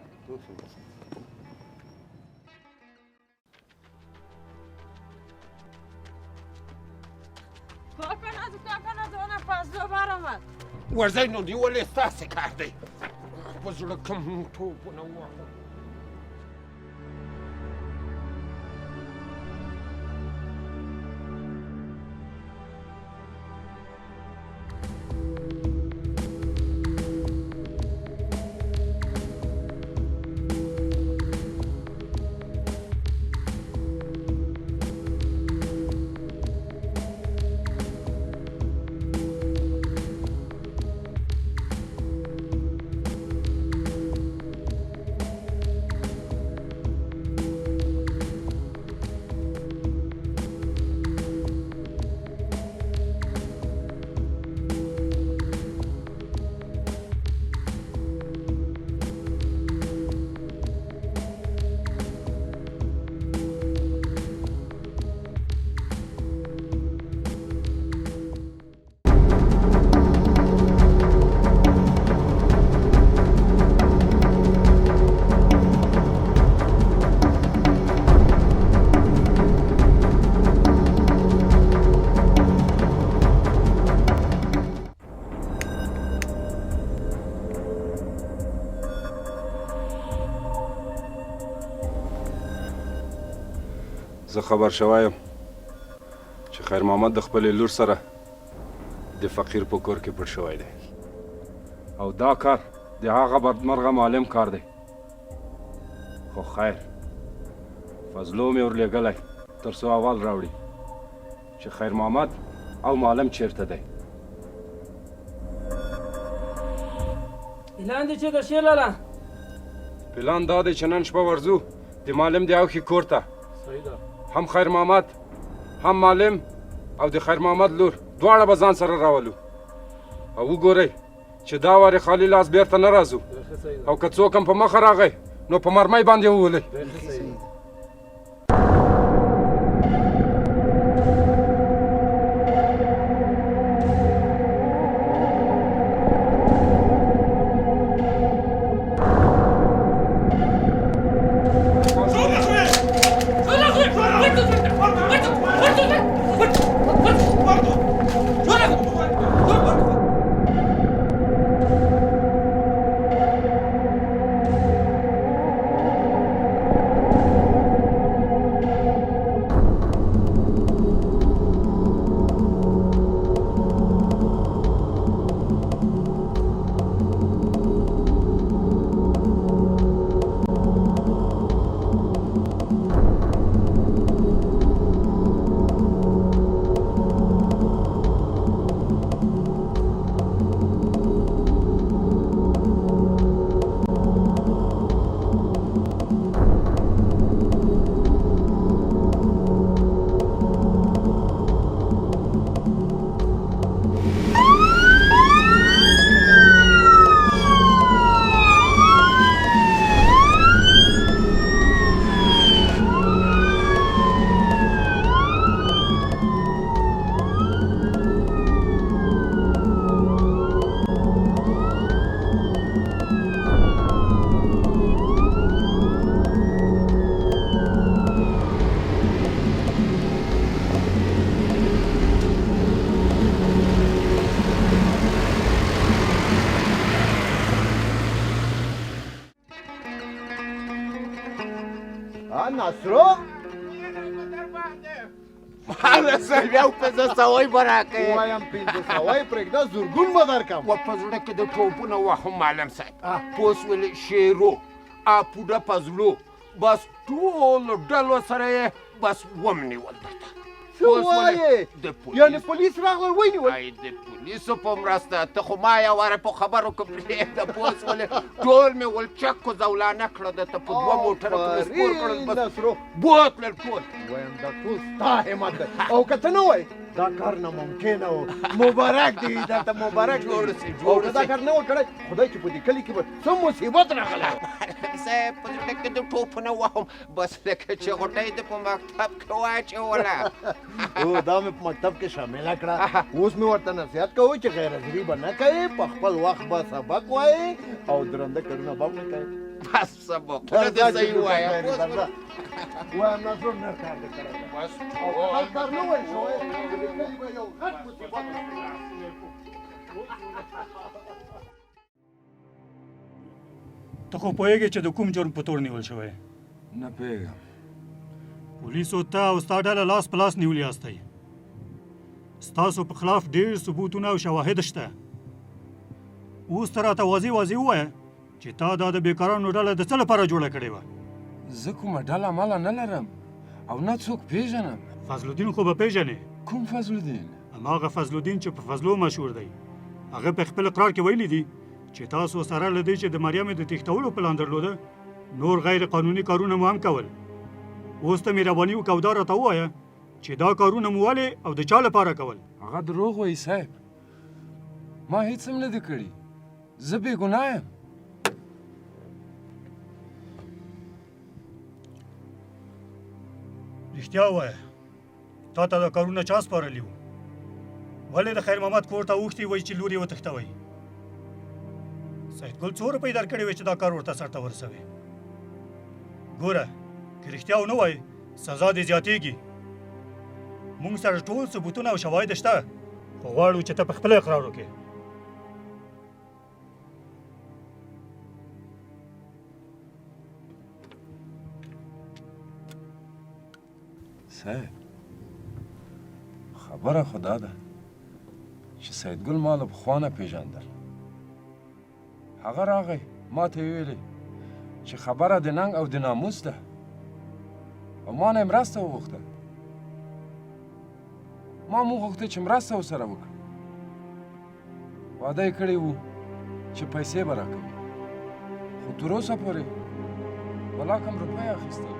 Speaker 1: ورځئ نو نیولې ستاسې کار دی. په زړه کوم توپونه واخلو.
Speaker 13: زه خبر شوی یم چې خیر محمد د خپلې لور سره د فقیر په کور کې پټ شوی دی او دا کار د هغه بدمرغه معلم کار دی. خو خیر فضلو مې ورلېږلی تر څو اول راوړي چې خیر محمد او معلم چیرته دی.
Speaker 14: پلان دی چې د شیر لاله
Speaker 13: پلان دا دی چې نن شپه ورځو د معلم د اوښي کور ته.
Speaker 14: صحیح ده.
Speaker 13: هم خیر محمد هم معلم او د خیر محمد لور دواړه به ځان سره راولو او وګورئ چې دا وارې خالي لاس بیرته نه راځو او که څوک هم په مخه راغی نو په مرمۍ باندې وولئ.
Speaker 3: نصرو
Speaker 1: ماله صاحب یو 500 به راکړې.
Speaker 3: وایم 500 پرېږده زرګون به درکړم.
Speaker 1: و په زړه کې د ټوپونه وهم معلم صاحب. پوس ولې شیرو اپوډه پزلو بس ټول ډلو سره یې بس ومنیول درته.
Speaker 3: څه وایې؟ یعنې پولیس راغلل ونیول؟
Speaker 1: ای د پولیسو په مرسته ته خو ما یې واره په خبرو کې پرېږده. پوس ولې ټول مې ولچکو زولانه کړه درته په 2 موټره کې مې سپور کړل. بس بوتلل ټول.
Speaker 3: وایم دا ټول ستا همت دی او که ته نه وایې دا کار ناممکنه و مبارک دی درته مبارک دی او که دا کار نه و کړی خدای چې په دې کلي کې به څه مصیبت راغله
Speaker 1: صاحب په زړه کې د ټوپ نه وهم بس لکه چې غوټۍ دې په مکتب کې واچوله
Speaker 3: او دا مې په مکتب کې شامله کړه اوس مې ورته نصیحت کوو چې غیرحاضري به نه کوې په خپل وخت به سبق وایې او درنده کارونه به هم نه کوې
Speaker 1: بس سبقونه دې صحیح وایه
Speaker 3: وایم ناصر نه کار دې کړی بس او هر کار نه وایي شوی د دې کلي به یو غټ مصیبت
Speaker 16: ته خو پوهېږې چې د کوم جرم په تور نیول شوی
Speaker 13: نه پوهېږم
Speaker 16: پولیسو ته او ستا ډله لاس په لاس نیولي یاستئ ستاسو په خلاف ډېر ثبوتونه او شواهد شته اوس ته راته واضح ووایه چې تا دا د بېکارانو ډله د څه لپاره جوړه کړې وه
Speaker 13: زه کومه ډله ماله نه لرم او نه څوک پېژنم
Speaker 16: فضل الدین خو به پېژنې
Speaker 13: کوم فضل الدین
Speaker 16: هماغه فضل الدین چې په فضلو مشهور دی هغه په خپل اقرار کې ویلي دي چې تاسو سره له دې چې د مریم د تښتولو پلان درلوده نور غیر قانوني کارونه مو هم کول اوس ته مهرباني وکړه او دا راته ووایه چې دا کارونه مو ولې او د چا لپاره کول
Speaker 13: هغه دروغ وایي صاحب ما هیڅ هم نه دي کړي زه بېګناه یم
Speaker 16: رښتیا ووایه تا ته دا کارونه چا سپارلي وو ولې د خیر محمد کور ته اوښتي وایي چې لور یې وتښتوئ سیدګل څو روپۍ درکړې وې چې دا کار ورته سرته ورسوي ګوره که رښتیا ونه وایي سزا دې زیاتېږي موږ سره ټول ثبوتونه او شواهد شته خو غواړو چې ته په خپله اقرار وکړې
Speaker 13: صاحب خبره خو دا ده چې سیدګل ما له پخوا نه پېژندل هغه راغی ما ته یې ویلې چې خبره د ننګ او د ناموس ده او ما نه یې مرسته وغوښته ما هم وغوښته چې مرسته ورسره وکړم وعده یې کړی و چې پیسې به راکوي خو تر اوسه پورې ولا کم روپۍ اخیستې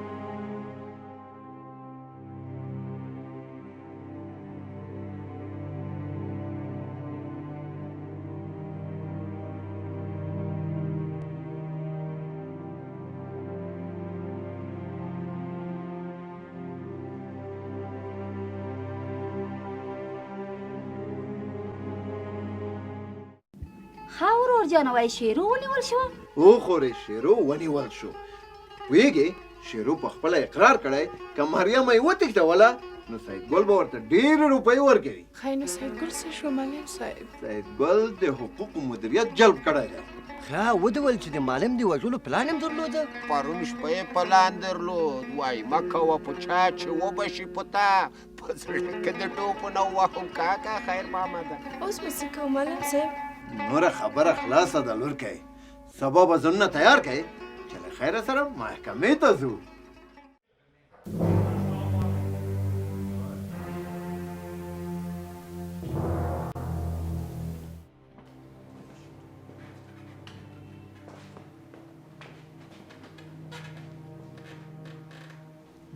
Speaker 4: ها ورور جانه وای شیرو ونیول شو
Speaker 3: او خورې شیرو ونیول شو پوهېږې شیرو په خپله اقرار کړی که مریم یې وتښتوله نو سیدګل به ورته ډېرې روپۍ ورکوي
Speaker 9: خی نو سیدګل څه شو معلم صاحب
Speaker 3: سیدګل د حقوقو مدیریت جلب کړی دی
Speaker 11: ښه ودې ویل چې د معلم د وژلو پلان هم درلوده
Speaker 1: پرون شپه یې پلان درلود وایي مه کوه په چا چې وبشي په تا په زړه کې د ټوپو نه وهم کاکا خیر محمده
Speaker 9: اوس به څه کوو معلم صاحب
Speaker 3: نوره خبره خلاصه ده لورکی سبا به ځانونه تیار کړئ چې له خیره سره محکمې ته ځو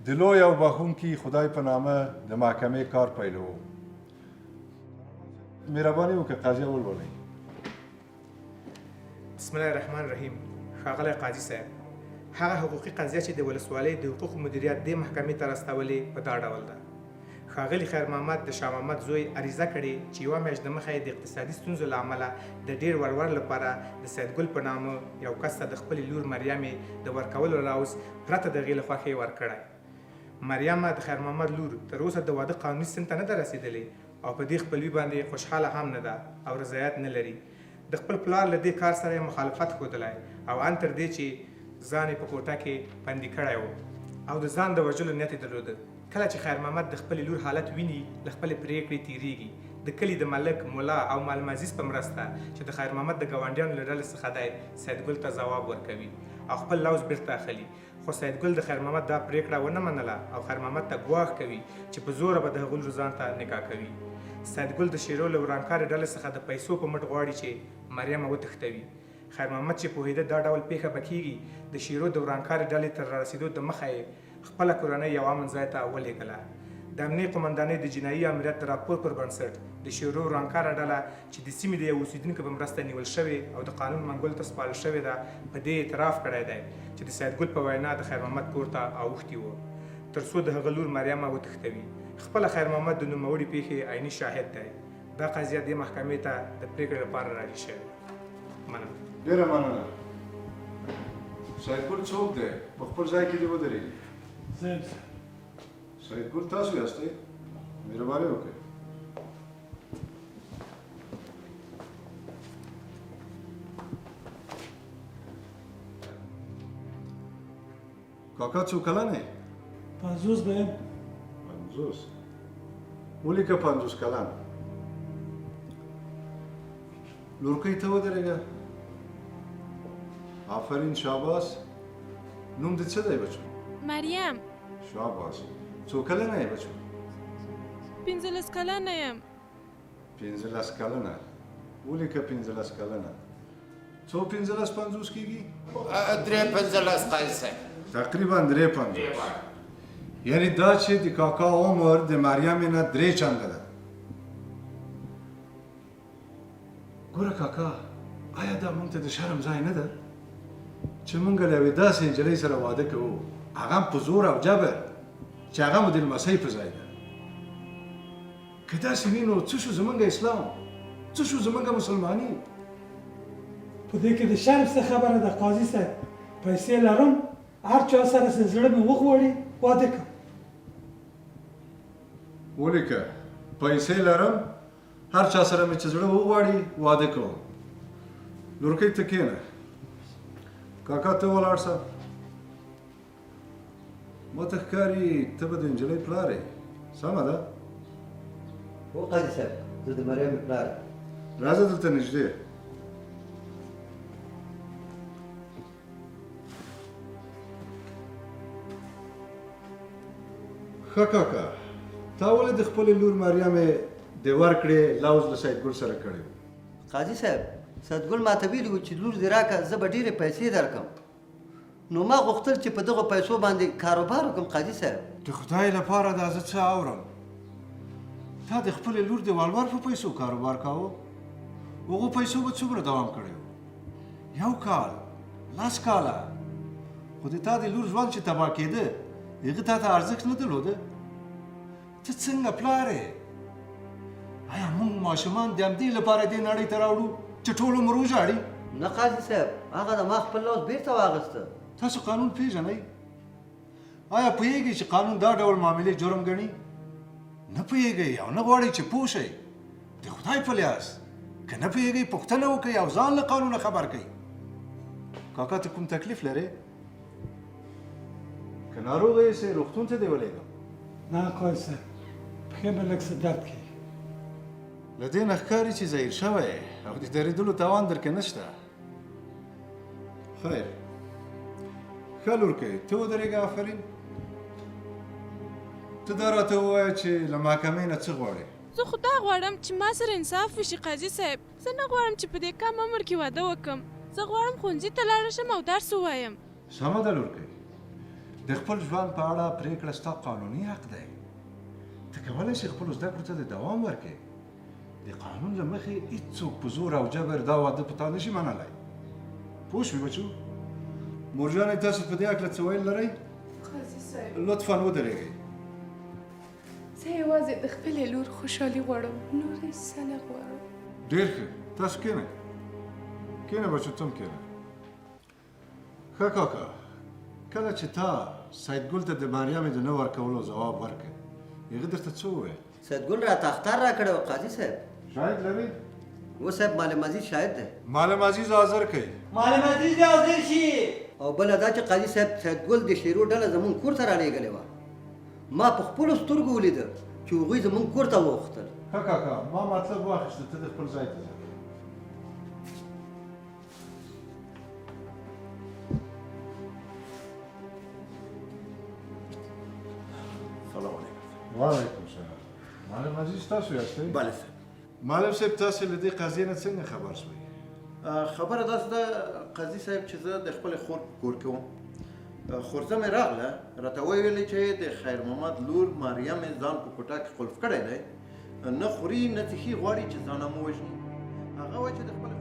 Speaker 15: د لوی او بخښونکي خدای په نامه د محکمې کار پیلوو مهرباني وکړئ قاضي ولولئ
Speaker 17: بسم الله الرحمن الرحیم ښاغلی قاضي صاحب هغه حقوقي قضیه چې د ولسوالۍ د حقوقو مدیریت دې محکمې ته راستولې په دا ډول ده ښاغلي خیر محمد د شاه محمد زوی عریضه کړې چې یوه میاشت دمخه یې د اقتصادي ستونزو له امله د ډېر ورور لپاره د سیدګل په نامه یو کس ته د خپلې لور مریمې د ورکولو راوز پرته د هغې له خوښې ورکړی مریم د خیر محمد لور تر اوسه د واده قانوني سن ته نه ده رسېدلې او په دې خپلوي باندې خوشحاله هم نه ده او رضایت نه لري د خپل پلار له دې کار سره مخالفت ښودلی او ان تر دې چې ځان یې په کوټه کې بندي کړی و او د ځان د وژلو نیت یې درلوده کله چې خیر محمد د خپلې لور حالت ویني له خپلې پرېکړې تېرېږي د کلي د ملک ملا او معلم عزیز په مرسته چې د خیر محمد د ګاونډیانو له ډلې څخه دی سیدګل ته ځواب ورکوي او خپل لوز بیرته اخلي خو سیدګل د خیر محمد دا پرېکړه ونه منله او خیر محمد ته ګواښ کوي چې په زوره به د هغوی لور ځان ته نکاح کوي سیدګل د شیرو له ورانکارې ډلې څخه د پیسو په مټ غواړي چې مریم وتښتوي خیر محمد چې پوهېده دا ډول پیښه به کېږي د شیرو د ورانکارې ډلې تر رارسېدو د مخه یې خپله کورنۍ یو امن ځای ته ولېږله د امنیه قومندانۍ د جنایي امریت د راپور پر بنسټ د شیرو رانکاره ډله چې د سیمې د یو اوسېدونکي په مرسته نیول شوې او د قانون منګولو ته سپارل شوې ده په دې اعتراف کړی دی چې د سیدګل په وینا د خیر محمد کور ته اوښتي وو تر څو د هغه لور مریمه وتښتوي. خپله خیر محمد د نوموړې پیښې عیني شاهد دی. دا قضیه دې محکمې ته د پرېکړې لپاره راجع شوې. مننه.
Speaker 15: ډېره مننه. سیدګل څوک دی؟ په خپل ځای کې دې ودرېږي. سیدګل تاسو یاستئ؟ مهرباني وکړئ. کاکا څو کلن یې؟
Speaker 8: 50 به یم.
Speaker 15: 50 ولیکه 50 کلن. لورکۍ ته ودرېږه. آفرین، شاباس. نوم دې څه دی بچو؟
Speaker 9: مریم.
Speaker 15: شاباس. څو کلنه یې بچو؟
Speaker 9: 15 کلنه یم.
Speaker 15: 15 کلنه. ولیکه 15 کلنه. څو 15 50 کېږي؟
Speaker 1: 53 قاضي صاحب.
Speaker 15: تقریبا 53. یعنی دا چې د کاکا عمر د مریم نه 3 چنده ده. ګوره کاکا، آیا دا موږ ته د شرم ځای نه ده چې موږ له یوې داسې نجلۍ سره واده کوو، هغه هم په زور او جبر، چې هغه مو د لمسۍ په ځای ده؟ که داسې وي نو څه شو زموږ اسلام؟ څه شو زموږ مسلماني؟
Speaker 8: په دې کې د شرم څه خبره ده قاضي صاحب؟ پیسې لرم، هر چا سره چې زړه مې وغواړي واده کوم.
Speaker 15: ولیکه پیسې لرم، هر چا سره مې چې زړه وغواړي واده کوم. لورکۍ ته کښېنه. کاکا ته ولاړ شه. ماته ښکاري ته به د نجلۍ پلار یې، سمه ده؟
Speaker 11: هو قاضي صاحب، زه د مریم پلار یم.
Speaker 15: راځه دلته نږدې. ښه کاکا، تا ولې د خپلې لور مریمې د ورکړې لوز له سیدګل سره کړی و؟
Speaker 11: قاضي صاحب، سیدګل ماته ویلي وو چې لور دې راکړه، زه به ډېرې پیسې درکړم. نو ما غوښتل چې په دغو پیسو باندې کاروبار وکړم قاضي صاحب.
Speaker 15: د خدای لپاره دا زه څه اورم؟ تا د خپلې لور د والور په پیسو کاروبار کاوه؟ هغو پیسو به څومره دوام کړی و؟ 1 کال، 10 کاله. خو د تا د لور ژوند چې تباه کېده، هغه تا ته ارزښت نه درلوده؟ ته څنګه پلار یې؟ آیا موږ ماشومان د همدې لپاره دې نړۍ ته راوړو چې ټول عمر وژاړي؟
Speaker 11: نه قاضي صاحب، هغه د ما خپل لوز بیرته واخیسته.
Speaker 15: تاسو قانون پیژنئ؟ آیا پوهیږئ چې قانون دا ډول معاملې جرم ګڼي؟ نه پوهیږئ او نه غواړئ چې پوه شئ؟ د خدای په لیاس که نه پوهیږئ پوښتنه وکړئ او ځان له قانونه خبر کړئ. کاکا ته کوم تکلیف لرې؟ که ناروغه یې سې روغتون ته دې ولېږم؟
Speaker 8: نه قاضي صاحب، پښې مې لږ څه درد کوي.
Speaker 15: له دې نه ښکاري چې زهیر شوی او د درېدلو توان درکې نشته. خیر، ښه لورکۍ، ته ودرېږه. آفرین. ته دا راته ووایه چې له محکمې نه څه غواړې؟
Speaker 9: زه خو دا غواړم چې ما سره انصاف وشي قاضي صاحب. زه نه غواړم چې په دې کم عمر کې واده وکړم. زه غواړم ښوونځي ته لاړه شم او درس ووایم.
Speaker 15: سمه ده لورکۍ، د خپل ژوند په اړه پرېکړه ستا قانوني حق دی. ته کولی شې خپلو زده کړو ته د دوام ورکړې. د قانون له مخې هېڅوک په زور او جبر دا واده په تا نشي منلی. پوه شوې بچو؟ مورجانې، تاسو په دې هکله څه ویل لرئ؟
Speaker 9: قاضي صاحب،
Speaker 15: لطفا ودرېږئ.
Speaker 9: زه یوازې د خپلې لور خوشحالي غواړم، نور هېڅ څه نه غواړم.
Speaker 15: ډېر ښه، تاسو کښېنئ. کښېنه بچو، ته هم کښېنه. ښه کاکا، کله چې تا سیدګل ته د مریمې د نه ورکولو ځواب ورکړ، هغه درته څه وویل؟
Speaker 11: سیدګل راته اخطار راکړی و قاضي صاحب.
Speaker 15: شاهد لرئ؟
Speaker 11: و صاحب، معلم عزیز شاهد دی.
Speaker 15: معلم عزیز حاضر کړئ.
Speaker 11: معلم عزیز دې حاضر شي. او بله دا چې قاضي صاحب، سیدګل د شیرو ډله زمونږ کور ته رالېږلې وه. ما په خپلو سترګو ولیده چې هغوی زمونږ کور ته وغوښتل.
Speaker 15: ښه کاکا، ما مطلب واخیسته، ته د خپل ځای ته ځه.
Speaker 3: سلام علیکم.
Speaker 15: وعلیکم السلام. معلم عزیز تاسو یاستئ؟
Speaker 3: بله صاحب.
Speaker 15: معلم صاحب، تاسو له دې قضیې نه څنګه خبر شوئ؟
Speaker 3: خبره داسې ده قاضي صاحب چې زه د خپلې خور په کور کې وم. خورزه مې راغله راته وویلې چې د خیر محمد لور مریم یې ځان په کوټه کې قلف کړی دی نه خوري نه څښي غواړي چې ځان هم ووژني هغه وایي چې د خپل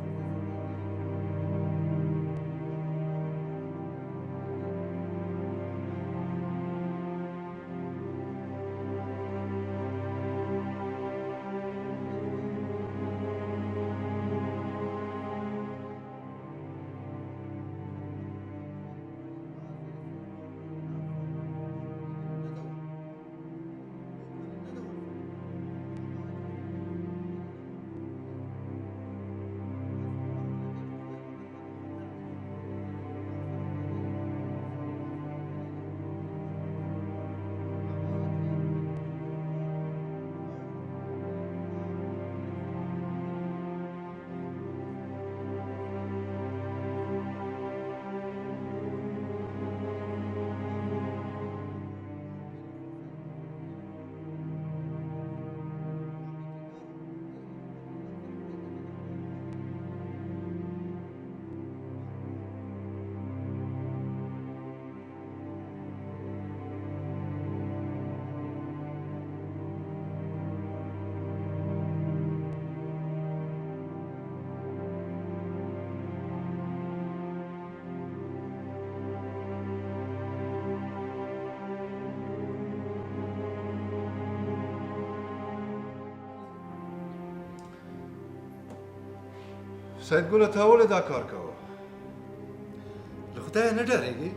Speaker 15: سیدګله تا ولې دا کار کوه له خدایه نه ډارېږې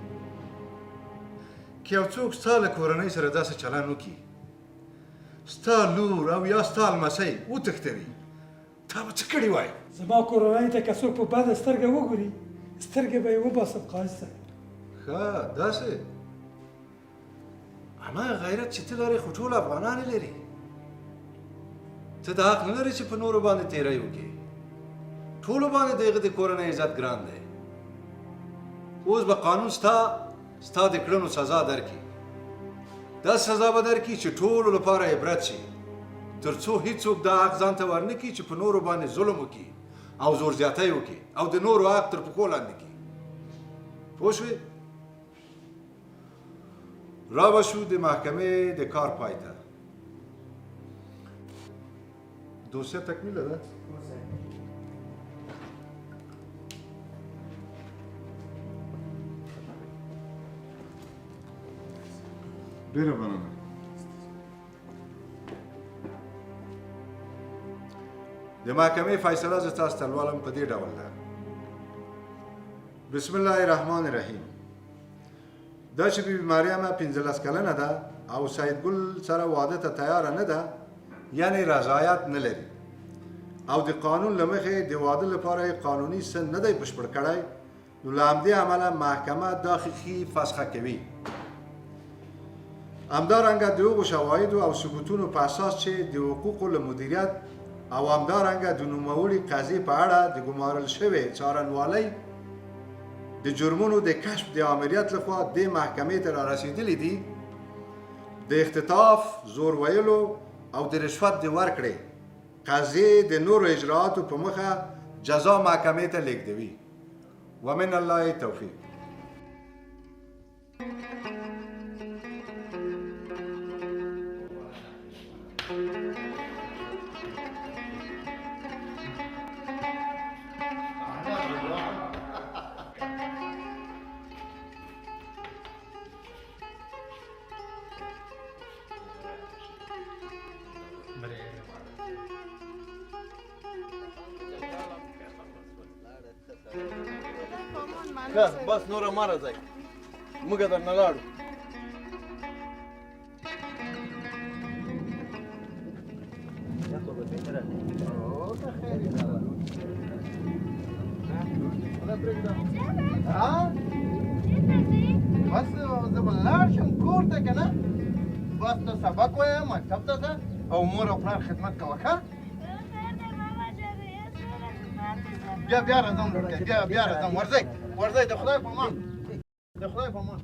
Speaker 15: که یو څوک ستا له کورنۍ سره داسې چلند وکړي ستا لور او یا ستا لمسی وتښتوي تا به څه کړي وای
Speaker 8: زما کورنۍ ته که څوک په بده سترګه وګوري سترګې به یې وباسم قاضي صاحب
Speaker 15: ښه داسې هماغه غیرت چې ته لرې خو ټول افغانان یې لري ته د حق نه لرې چې په نورو باندې تېری وکړې ټولو باندې د هغه د کورنۍ عزت ګران دی اوس به قانون ستا د کړنو سزا درکړي دا سزا به درکړي چې ټولو لپاره عبرت شي تر څو هیڅوک دا حق ځان ته ورنه کړي چې په نورو باندې ظلم وکړي او زور زیاتی وکړي او د نورو حق تر پښو لاندې کړي پوه شوې را به شو د محکمې د کار پای ته دوسیه تکمیله ده ډیره مننه د محکمې فیصله زه تاسو ته لولم په دې ډول ده بسم الله الرحمن الرحیم دا چې بیبي مریم 15 کلنه ده او سیدګل سره واده ته تیاره نه ده یعنی رضایت نه لري او د قانون له مخې د واده لپاره قانوني سن نه دی بشپړ کړی نو له همدې امله محکمه دا خیخي فسخه کوي همدارنګه د هغو شواهدو او ثبوتونو په اساس چې د حقوقو له مدیریت او همدارنګه د نوموړي قضیې په اړه د ګمارل شوې څارنوالۍ د جرمونو د کشف د آمریت لخوا د محکمې ته رارسېدلي دي د اختطاف زور ویلو او د رشوت د ورکړې قضیې د نورو اجرااتو په مخه جزا محکمې ته لیږدوي ومن الله توفیق
Speaker 3: بس نور ما راځي موږ درنه لاړو بس زه به لاړ شم کور ته که نه بس ته سبق وایه مکتب ته ځه او مور او پلار خدمت کوه ښه بیا راځم لړکۍ بیا راځم ورځئ د خدای په امان د خدای په امان